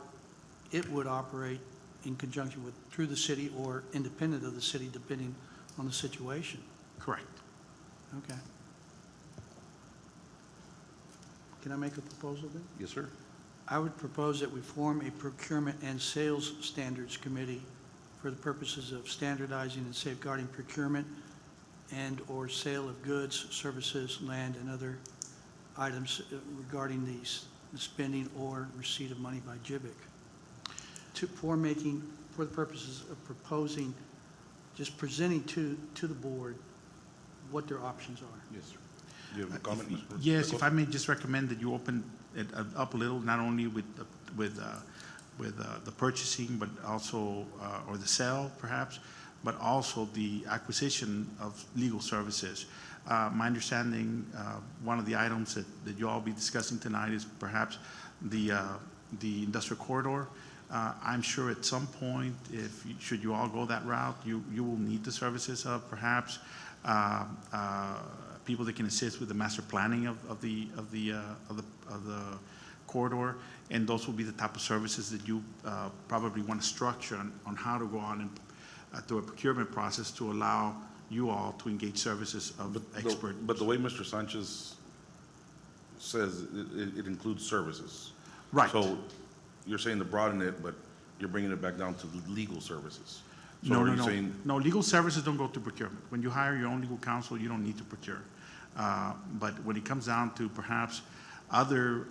it would operate in conjunction with, through the city or independent of the city, depending on the situation. Correct. Okay. Can I make a proposal then? Yes, sir. I would propose that we form a procurement and sales standards committee for the purposes of standardizing and safeguarding procurement and/or sale of goods, services, land, and other items regarding the spending or receipt of money by GBIC. For the purposes of proposing, just presenting to the board what their options are. Yes, sir. Do you have a comment, Mr. Yes, Greco? if I may just recommend that you open it up a little, not only with the purchasing, but also, or the sale perhaps, but also the acquisition of legal services. My understanding, one of the items that you all be discussing tonight is perhaps the industrial corridor. I'm sure at some point, should you all go that route, you will need the services of perhaps people that can assist with the master planning of the corridor, and those will be the type of services that you probably want to structure on how to go on and through a procurement process to allow you all to engage services of experts. But the way Mr. Sanchez says, it includes services. Right. So you're saying to broaden it, but you're bringing it back down to the legal services. So No, are no, you no. saying- No, legal services don't go to procurement. When you hire your own legal counsel, you don't need to procure. But when it comes down to perhaps other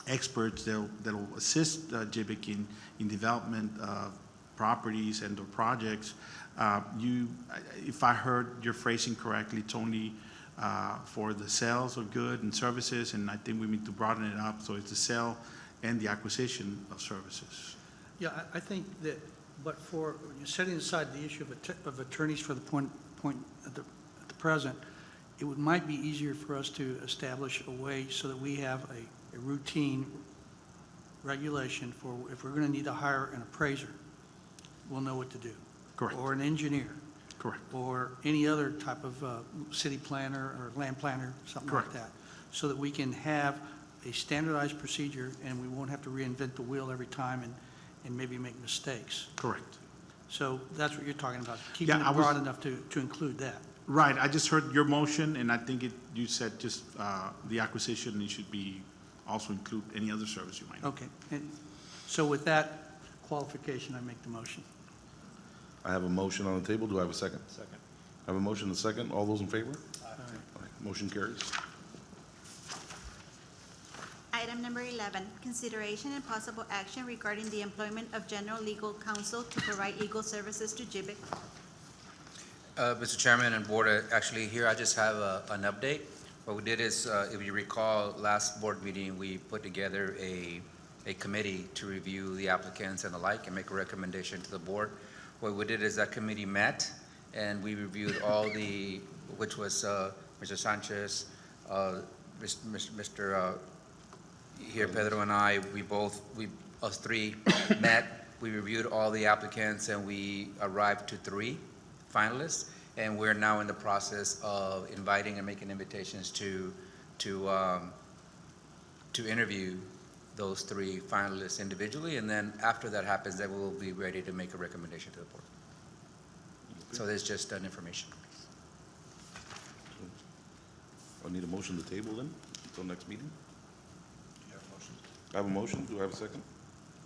experts that'll assist GBIC in development of properties and/or projects, if I heard your phrasing correctly, it's only for the sales of goods and services, and I think we need to broaden it up, so it's the sale and the acquisition of services. Yeah, I think that, but for setting aside the issue of attorneys for the point at the present, might be easier for us to establish a way so that we have a routine regulation for if we're going to need to hire an appraiser, we'll know what to do. Correct. Or an engineer. Correct. Or any other type of city planner or land planner, something like Correct. that. So that we can have a standardized procedure and we won't have to reinvent the wheel every time and maybe make mistakes. Correct. So that's what you're talking about, keeping Yeah, I it was- broad enough to include that. Right, I just heard your motion, and I think you said just the acquisition, it should be, also include any other service you might need. Okay. And so with that qualification, I make the motion. I have a motion on the table. Do I have a second? Second. I have a motion and a second. All those in favor? Aye. Motion carries. Item number 11, consideration and possible action regarding the employment of general legal counsel to provide legal services to GBIC. Mr. Chairman and Board, actually here I just have an update. What we did is, if you recall, last board meeting, we put together a committee to review the applicants and the like and make a recommendation to the board. What we did is that committee met and we reviewed all the, which was Mr. Sanchez, Mr. here, Pedro and I, us three met. We reviewed all the applicants and we arrived to 3 finalists, and we're now in the process of inviting and making invitations to interview those 3 finalists individually, and then after that happens, then we'll be ready to make a recommendation to the board. So there's just an information. I'll need a motion to table then, until next meeting. I have a motion. Do I have a second?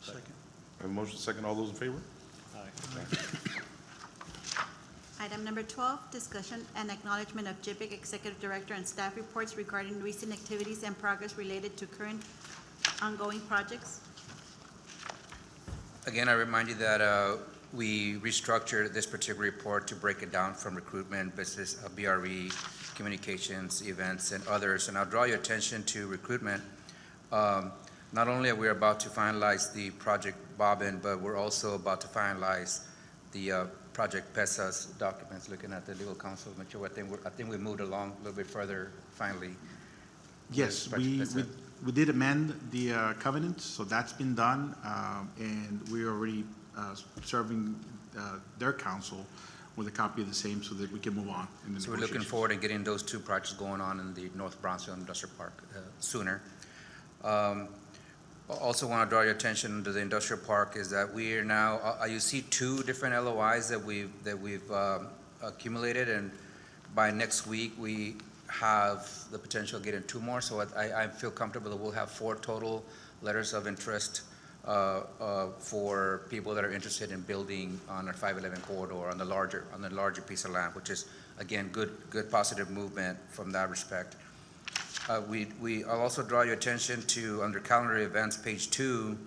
Second. I have a motion, second. All those in favor? Item number 12, discussion and acknowledgement of GBIC Executive Director and staff reports regarding recent activities and progress related to current ongoing projects. Again, I remind you that we restructured this particular report to break it down from recruitment, business, BRE, communications, events, and others. And I'll draw your attention to recruitment. Not only are we about to finalize the Project Bobbin, but we're also about to finalize the Project PESA's documents, looking at the legal counsel, make sure, I think we moved along a little bit further finally. Yes, Project PESA. we did amend the covenants, so that's been done, and we're already serving their counsel with a copy of the same so that we can move on in the So we're looking negotiations. forward to getting those two projects going on in the North Brownsville Industrial Park sooner. Also want to draw your attention to the industrial park is that we are now, you see two different LOIs that we've accumulated, and by next week, we have the potential of getting two more. So I feel comfortable that we'll have 4 total letters of interest for people that are interested in building on our 511 corridor on the larger piece of land, which is, again, good positive movement from that respect. I'll also draw your attention to, under calendar events, page 2,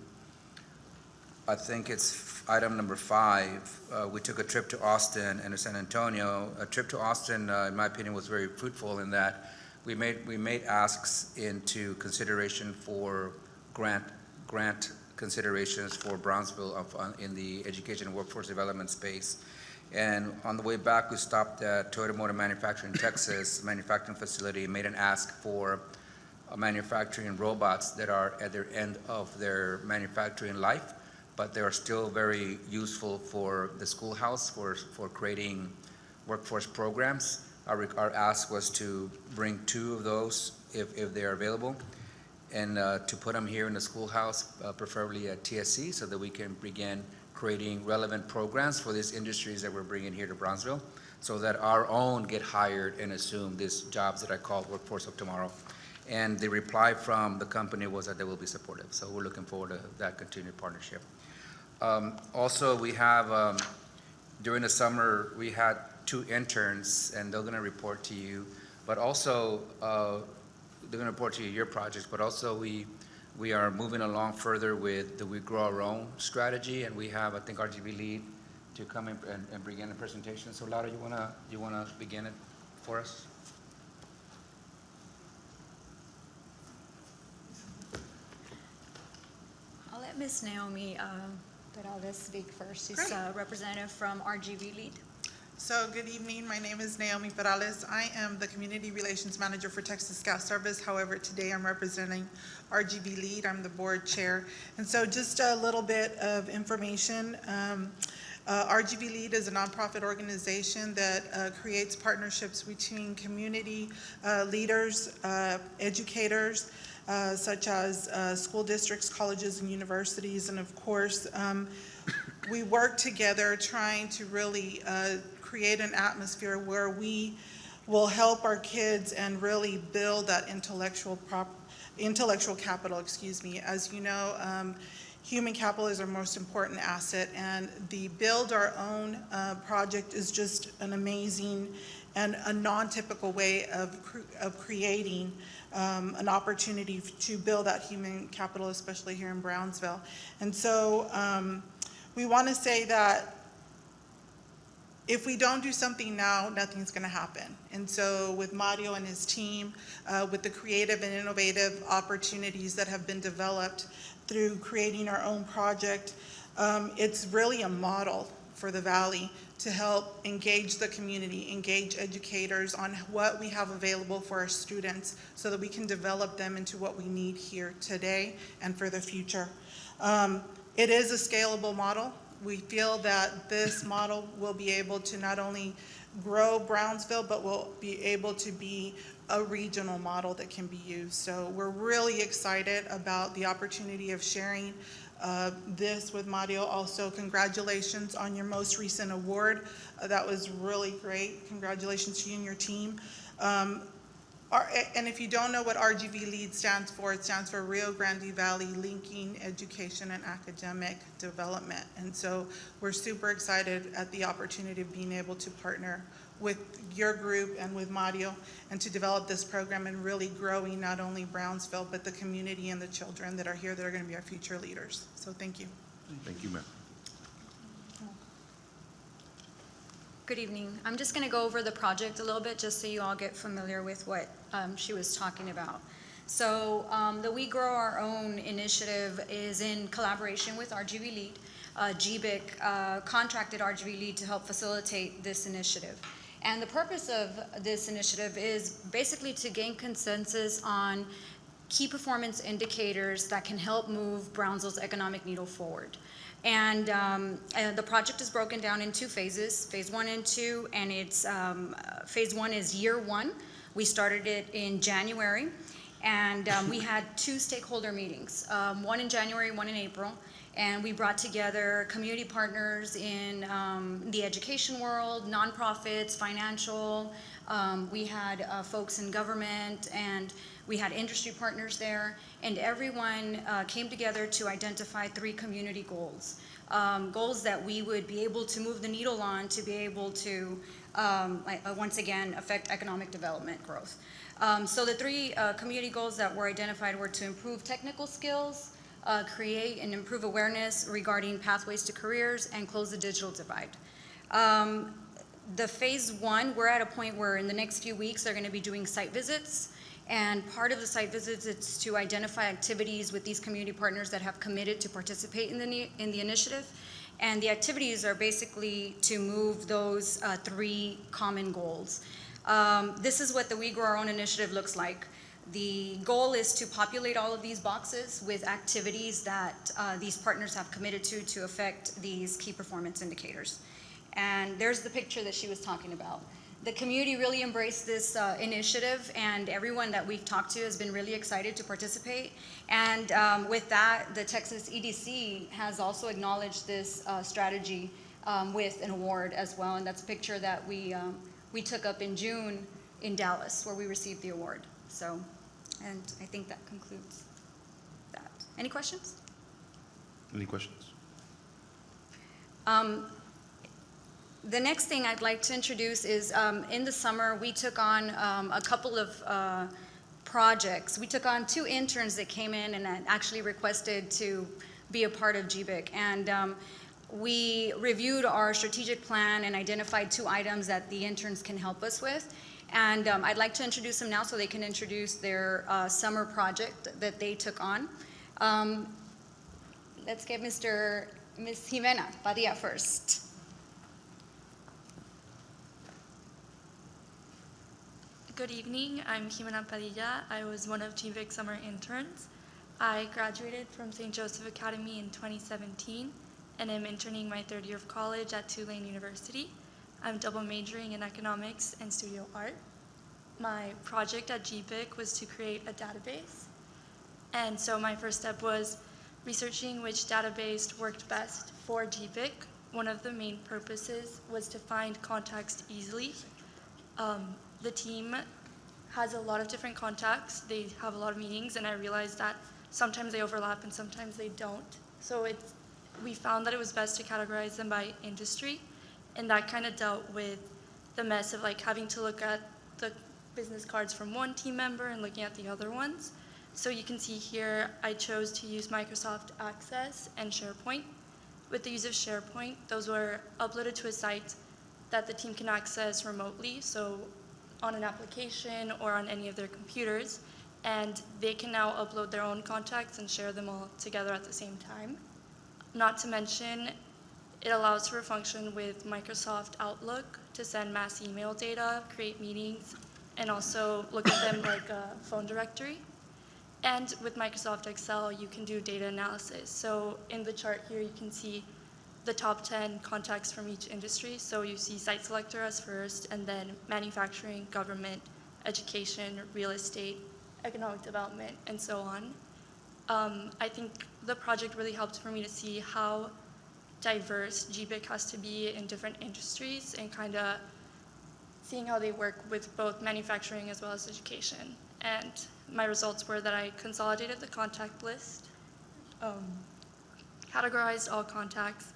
I think it's item number 5. We took a trip to Austin and to San Antonio. A trip to Austin, in my opinion, was very fruitful in that we made asks into consideration for grant considerations for Brownsville in the education and workforce development space. And on the way back, we stopped at Toyota Motor Manufacturing Texas manufacturing facility and made an ask for manufacturing robots that are at their end of their manufacturing life, but they are still very useful for the schoolhouse for creating workforce programs. Our ask was to bring 2 of those if they are available, and to put them here in the schoolhouse, preferably at TSC, so that we can begin creating relevant programs for these industries that we're bringing here to Brownsville, so that our own get hired and assume these jobs that I call workforce of tomorrow. And the reply from the company was that they will be supportive. So we're looking forward to that continued partnership. Also, we have, during the summer, we had 2 interns, and they're gonna report to you, but also, they're gonna report to you your projects, but also we are moving along further with the We Grow Our Own strategy, and we have, I think, our GB lead to come in and begin the presentation. So Laura, you wanna begin it for us? I'll let Ms. Naomi Peralez speak first. She's a representative from RGB Lead. So good evening, my name is Naomi Peralez. I am the Community Relations Manager for Texas Gas Service. However, today I'm representing RGB Lead. I'm the board chair. And so just a little bit of information. RGB Lead is a nonprofit organization that creates partnerships between community leaders, educators, such as school districts, colleges, and universities. And of course, we work together trying to really create an atmosphere where we will help our kids and really build that intellectual capital, As you know, human capital is our most important asset, and the Build Our Own project is just an amazing and a non-typical way of creating an opportunity to build that human capital, especially here in Brownsville. And so we want to say that if we don't do something now, nothing's going to happen. And so with Mario and his team, with the creative and innovative opportunities that have been developed through creating our own project, it's really a model for the Valley to help engage the community, engage educators on what we have available for our students so that we can develop them into what we need here today and for the future. It is a scalable model. We feel that this model will be able to not only grow Brownsville, but will be able to be a regional model that can be used. So we're really excited about the opportunity of sharing this with Mario. Also, congratulations on your most recent award. That was really great. Congratulations to you and your team. And if you don't know what RGV LEAD stands for, it stands for Rio Grande Valley Linking Education and Academic Development. And so we're super excited at the opportunity of being able to partner with your group and with Mario and to develop this program and really growing not only Brownsville, but the community and the children that are here that are going to be our future leaders. So thank you. Thank you, ma'am. Good evening. I'm just going to go over the project a little bit, just so you all get familiar with what she was talking about. So the We Grow Our Own initiative is in collaboration with RGV LEAD. GBIC contracted RGV LEAD to help facilitate this initiative. And the purpose of this initiative is basically to gain consensus on key performance indicators that can help move Brownsville's economic needle forward. And the project is broken down in two phases, phase 1 and 2, and it's phase 1 is year 1. We started it in January, and we had 2 stakeholder meetings, one in January, one in April, and we brought together community partners in the education world, nonprofits, financial. We had folks in government, and we had industry partners there, and everyone came together to identify 3 community goals. Goals that we would be able to move the needle on to be able to, once again, affect economic development growth. So the 3 community goals that were identified were to improve technical skills, create and improve awareness regarding pathways to careers, and close the digital divide. The phase 1, we're at a point where in the next few weeks they're going to be doing site visits. And part of the site visits is to identify activities with these community partners that have committed to participate in the initiative. And the activities are basically to move those 3 common goals. This is what the We Grow Our Own initiative looks like. The goal is to populate all of these boxes with activities that these partners have committed to affect these key performance indicators. And there's the picture that she was talking about. The community really embraced this initiative, and everyone that we've talked to has been really excited to participate. And with that, the Texas EDC has also acknowledged this strategy with an award as well, and that's a picture that we took up in June in Dallas, where we received the award. So, and I think that concludes that. Any questions? Any questions? The next thing I'd like to introduce is in the summer we took on a couple of projects. We took on 2 interns that came in and actually requested to be a part of GBIC. And we reviewed our strategic plan and identified 2 items that the interns can help us with. And I'd like to introduce them now so they can introduce their summer project that they took on. Let's get Ms. Jimena Padilla first. Good evening, I'm Jimena Padilla. I was one of GBIC summer interns. I graduated from St. Joseph Academy in 2017 and am interning my 3rd year of college at Tulane University. I'm double majoring in economics and studio art. My project at GBIC was to create a database. And so my first step was researching which database worked best for GBIC. One of the main purposes was to find contacts easily. The team has a lot of different contacts. They have a lot of meetings, and I realized that sometimes they overlap and sometimes they don't. So we found that it was best to categorize them by industry, and that kind of dealt with the mess of like having to look at the business cards from one team member and looking at the other ones. So you can see here, I chose to use Microsoft Access and SharePoint. With the use of SharePoint, those were uploaded to a site that the team can access remotely, so on an application or on any of their computers, and they can now upload their own contacts and share them all together at the same time. Not to mention, it allows for a function with Microsoft Outlook to send mass email data, create meetings, and also look at them like a phone directory. And with Microsoft Excel, you can do data analysis. So in the chart here, you can see the top 10 contacts from each industry. So you see site selector as first, and then manufacturing, government, education, real estate, economic development, and so on. I think the project really helped for me to see how diverse GBIC has to be in different industries and kind of seeing how they work with both manufacturing as well as education. And my results were that I consolidated the contact list, categorized all contacts,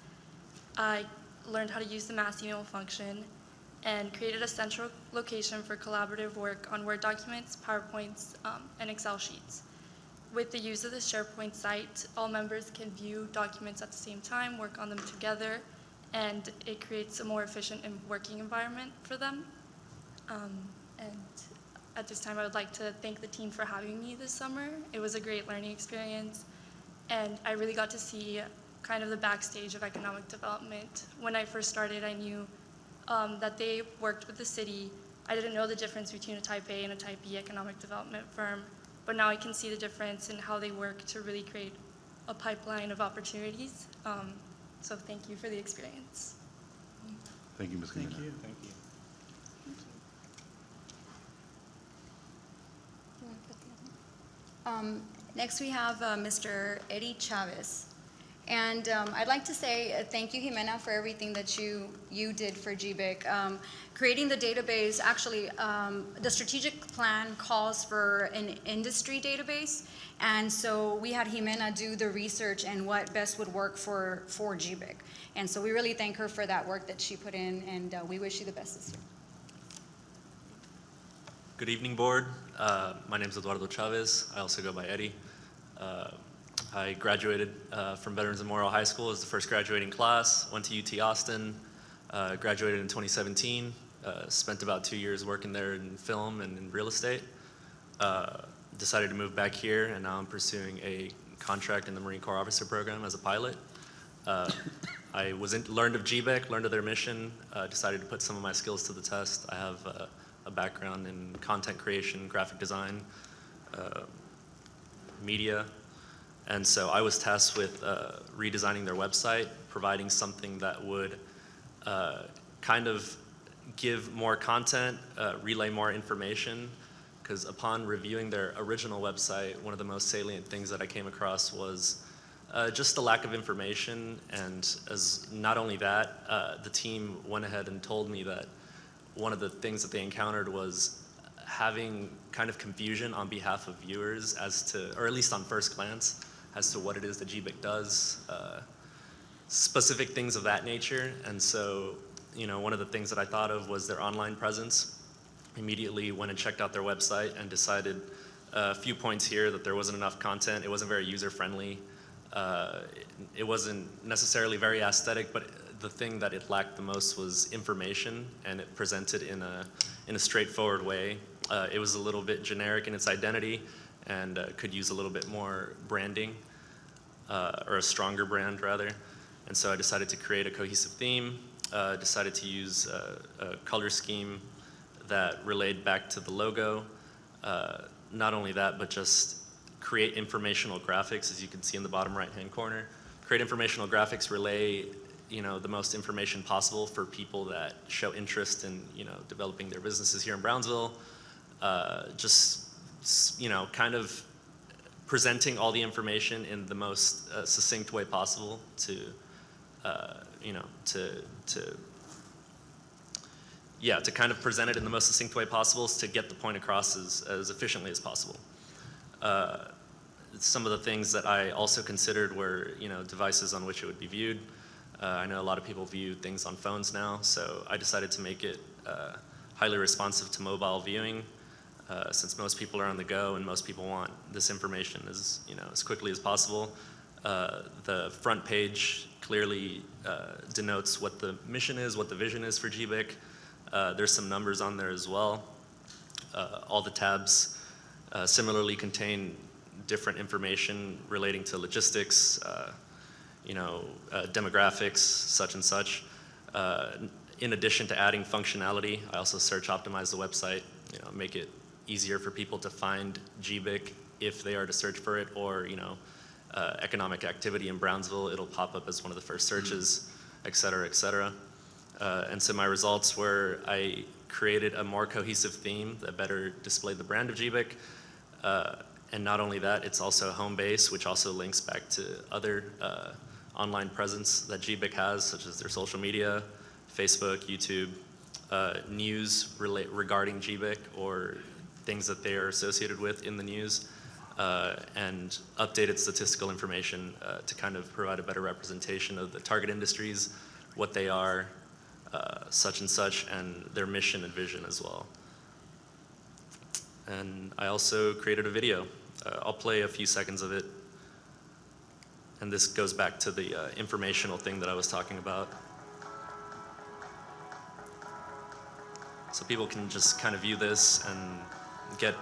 I learned how to use the mass email function, and created a central location for collaborative work on Word documents, PowerPoints, and Excel sheets. With the use of the SharePoint site, all members can view documents at the same time, work on them together, and it creates a more efficient working environment for them. And at this time, I would like to thank the team for having me this summer. It was a great learning experience, and I really got to see kind of the backstage of economic development. When I first started, I knew that they worked with the city. I didn't know the difference between a type A and a type B economic development firm, but now I can see the difference in how they work to really create a pipeline of opportunities. So thank you for the experience. Thank you, Ms. Thank Jimenez. you. Thank you. Next, we have Mr. Eddie Chavez. And I'd like to say thank you, Jimena, for everything that you did for GBIC. Creating the database, actually, the strategic plan calls for an industry database. And so we had Jimena do the research and what best would work for GBIC. And so we really thank her for that work that she put in, and we wish you the best this year. Good evening, board. My name is Eduardo Chavez. I also go by Eddie. I graduated from Veterans Memorial High School as the first graduating class, went to UT Austin, graduated in 2017, spent about 2 years working there in film and in real estate. Decided to move back here, and now I'm pursuing a contract in the Marine Corps Officer Program as a pilot. I learned of GBIC, learned of their mission, decided to put some of my skills to the test. I have a background in content creation, graphic design, media, and so I was tasked with redesigning their website, providing something that would kind of give more content, relay more information, because upon reviewing their original website, one of the most salient things that I came across was just the lack of information. And as not only that, the team went ahead and told me that one of the things that they encountered was having kind of confusion on behalf of viewers as to, or at least on first glance, as to what it is that GBIC does, specific things of that nature. And so, you know, one of the things that I thought of was their online presence. Immediately went and checked out their website and decided a few points here that there wasn't enough content. It wasn't very user-friendly. It wasn't necessarily very aesthetic, but the thing that it lacked the most was information, and it presented in a straightforward way. It was a little bit generic in its identity, and could use a little bit more branding, or a stronger brand rather. And so I decided to create a cohesive theme, decided to use a color scheme that relayed back to the logo. Not only that, but just create informational graphics, as you can see in the bottom right-hand corner. Create informational graphics, relay, you know, the most information possible for people that show interest in, you know, developing their businesses here in Brownsville. Just, you know, kind of presenting all the information in the most succinct way possible to, you know, to kind of present it in the most succinct way possible to get the point across as efficiently as possible. Some of the things that I also considered were, you know, devices on which it would be viewed. I know a lot of people view things on phones now, so I decided to make it highly responsive to mobile viewing, since most people are on the go and most people want this information as, you know, as quickly as possible. The front page clearly denotes what the mission is, what the vision is for GBIC. There's some numbers on there as well. All the tabs similarly contain different information relating to logistics, you know, demographics, such and such. In addition to adding functionality, I also search optimize the website, you know, make it easier for people to find GBIC if they are to search for it, or, you know, economic activity in Brownsville, it'll pop up as one of the first searches, et cetera, et cetera. And so my results were I created a more cohesive theme that better displayed the brand of GBIC. And not only that, it's also a home base, which also links back to other online presence that GBIC has, such as their social media, Facebook, YouTube, news regarding GBIC or things that they are associated with in the news, and updated statistical information to kind of provide a better representation of the target industries, what they are, such and such, and their mission and vision as well. And I also created a video. I'll play a few seconds of it. And this goes back to the informational thing that I was talking about. So people can just kind of view this and get,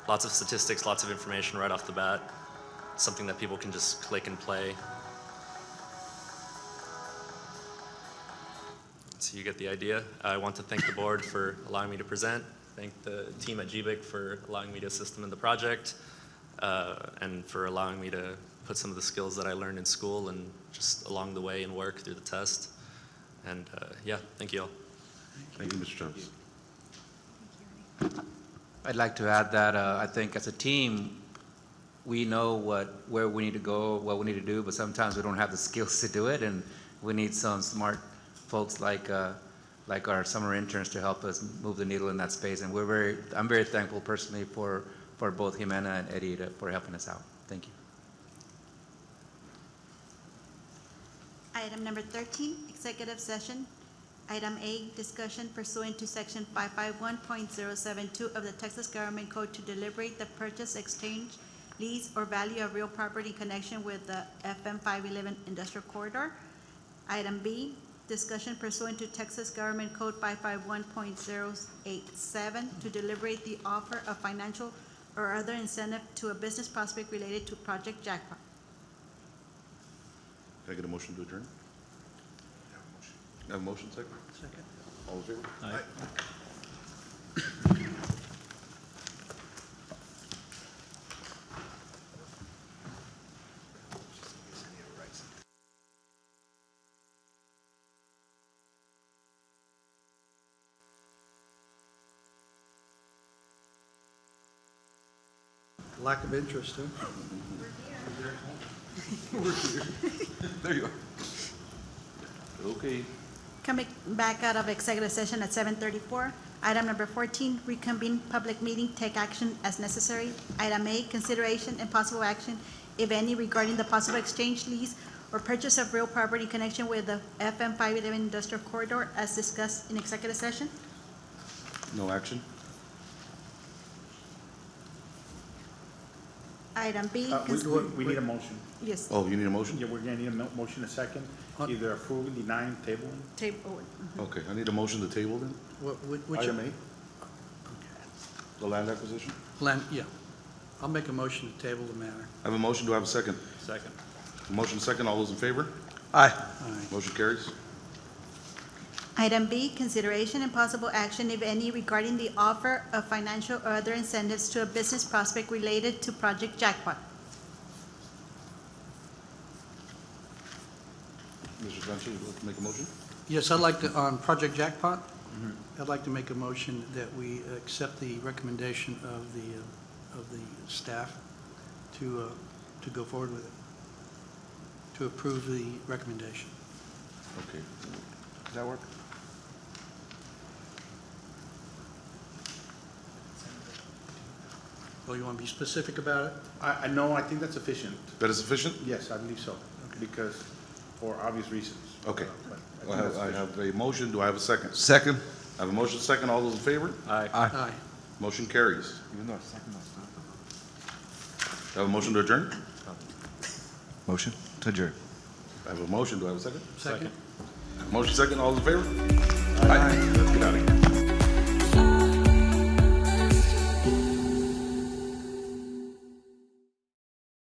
lots of statistics, lots of information right off the bat. Something that people can just click and play. So you get the idea. I want to thank the board for allowing me to present. Thank the team at GBIC for allowing me to assist them in the project, and for allowing me to put some of the skills that I learned in school and just along the way and work through the test. And yeah, thank you all. Thank you, Mr. Travis. I'd like to add that I think as a team, we know where we need to go, what we need to do, but sometimes we don't have the skills to do it, and we need some smart folks like our summer interns to help us move the needle in that space. And I'm very thankful personally for both Jimena and Eddie for helping us out. Thank you. Item number 13, executive session. Item A, discussion pursuant to section 551.072 of the Texas Government Code to deliberate the purchase, exchange, lease, or value of real property in connection with the FM 511 industrial corridor. Item B, discussion pursuant to Texas Government Code 551.087 to deliberate the offer of financial or other incentive to a business prospect related to Project Jackpot. Can I get a motion to adjourn? Have a motion, second? Second. All in favor? Aye. Lack of interest, huh? There you are. Okay. Coming back out of executive session at 7:34. Item number 14, reconvene public meeting, take action as necessary. Item A, consideration and possible action, if any, regarding the possible exchange, lease, or purchase of real property in connection with the FM 511 industrial corridor as discussed in executive session. No action? Item B. We need a motion. Yes, Oh, you need a motion? Yeah, we're gonna need a motion, a second, either approving, denying, tabling. table. Okay, I need a motion to table then? Which? Item A, the land acquisition. Yeah. I'll make a motion to table the matter. I have a motion, do I have a second? Second. Motion second, all those in favor? Aye. Motion carries. Item B, consideration and possible action, if any, regarding the offer of financial or other incentives to a business prospect related to Project Jackpot. Mr. Sanchez, would you like to make a motion? Yes, I'd like to, on Project Jackpot, I'd like to make a motion that we accept the recommendation of the staff to go forward with it, to approve the recommendation. Okay. Does that work? Oh, you want to be specific about it? I know, I think that's sufficient. That is sufficient? Yes, I believe so, because, for obvious reasons. Okay. But I think that's have sufficient. a motion, do I have a second? Second. I have a motion second, all those in favor? Aye. Aye. Motion carries. Even though a second was not. I have a motion to adjourn? Motion to adjourn. I have a motion, do I have a second? Second? Motion second, all those in favor? Aye. Let's get out of here.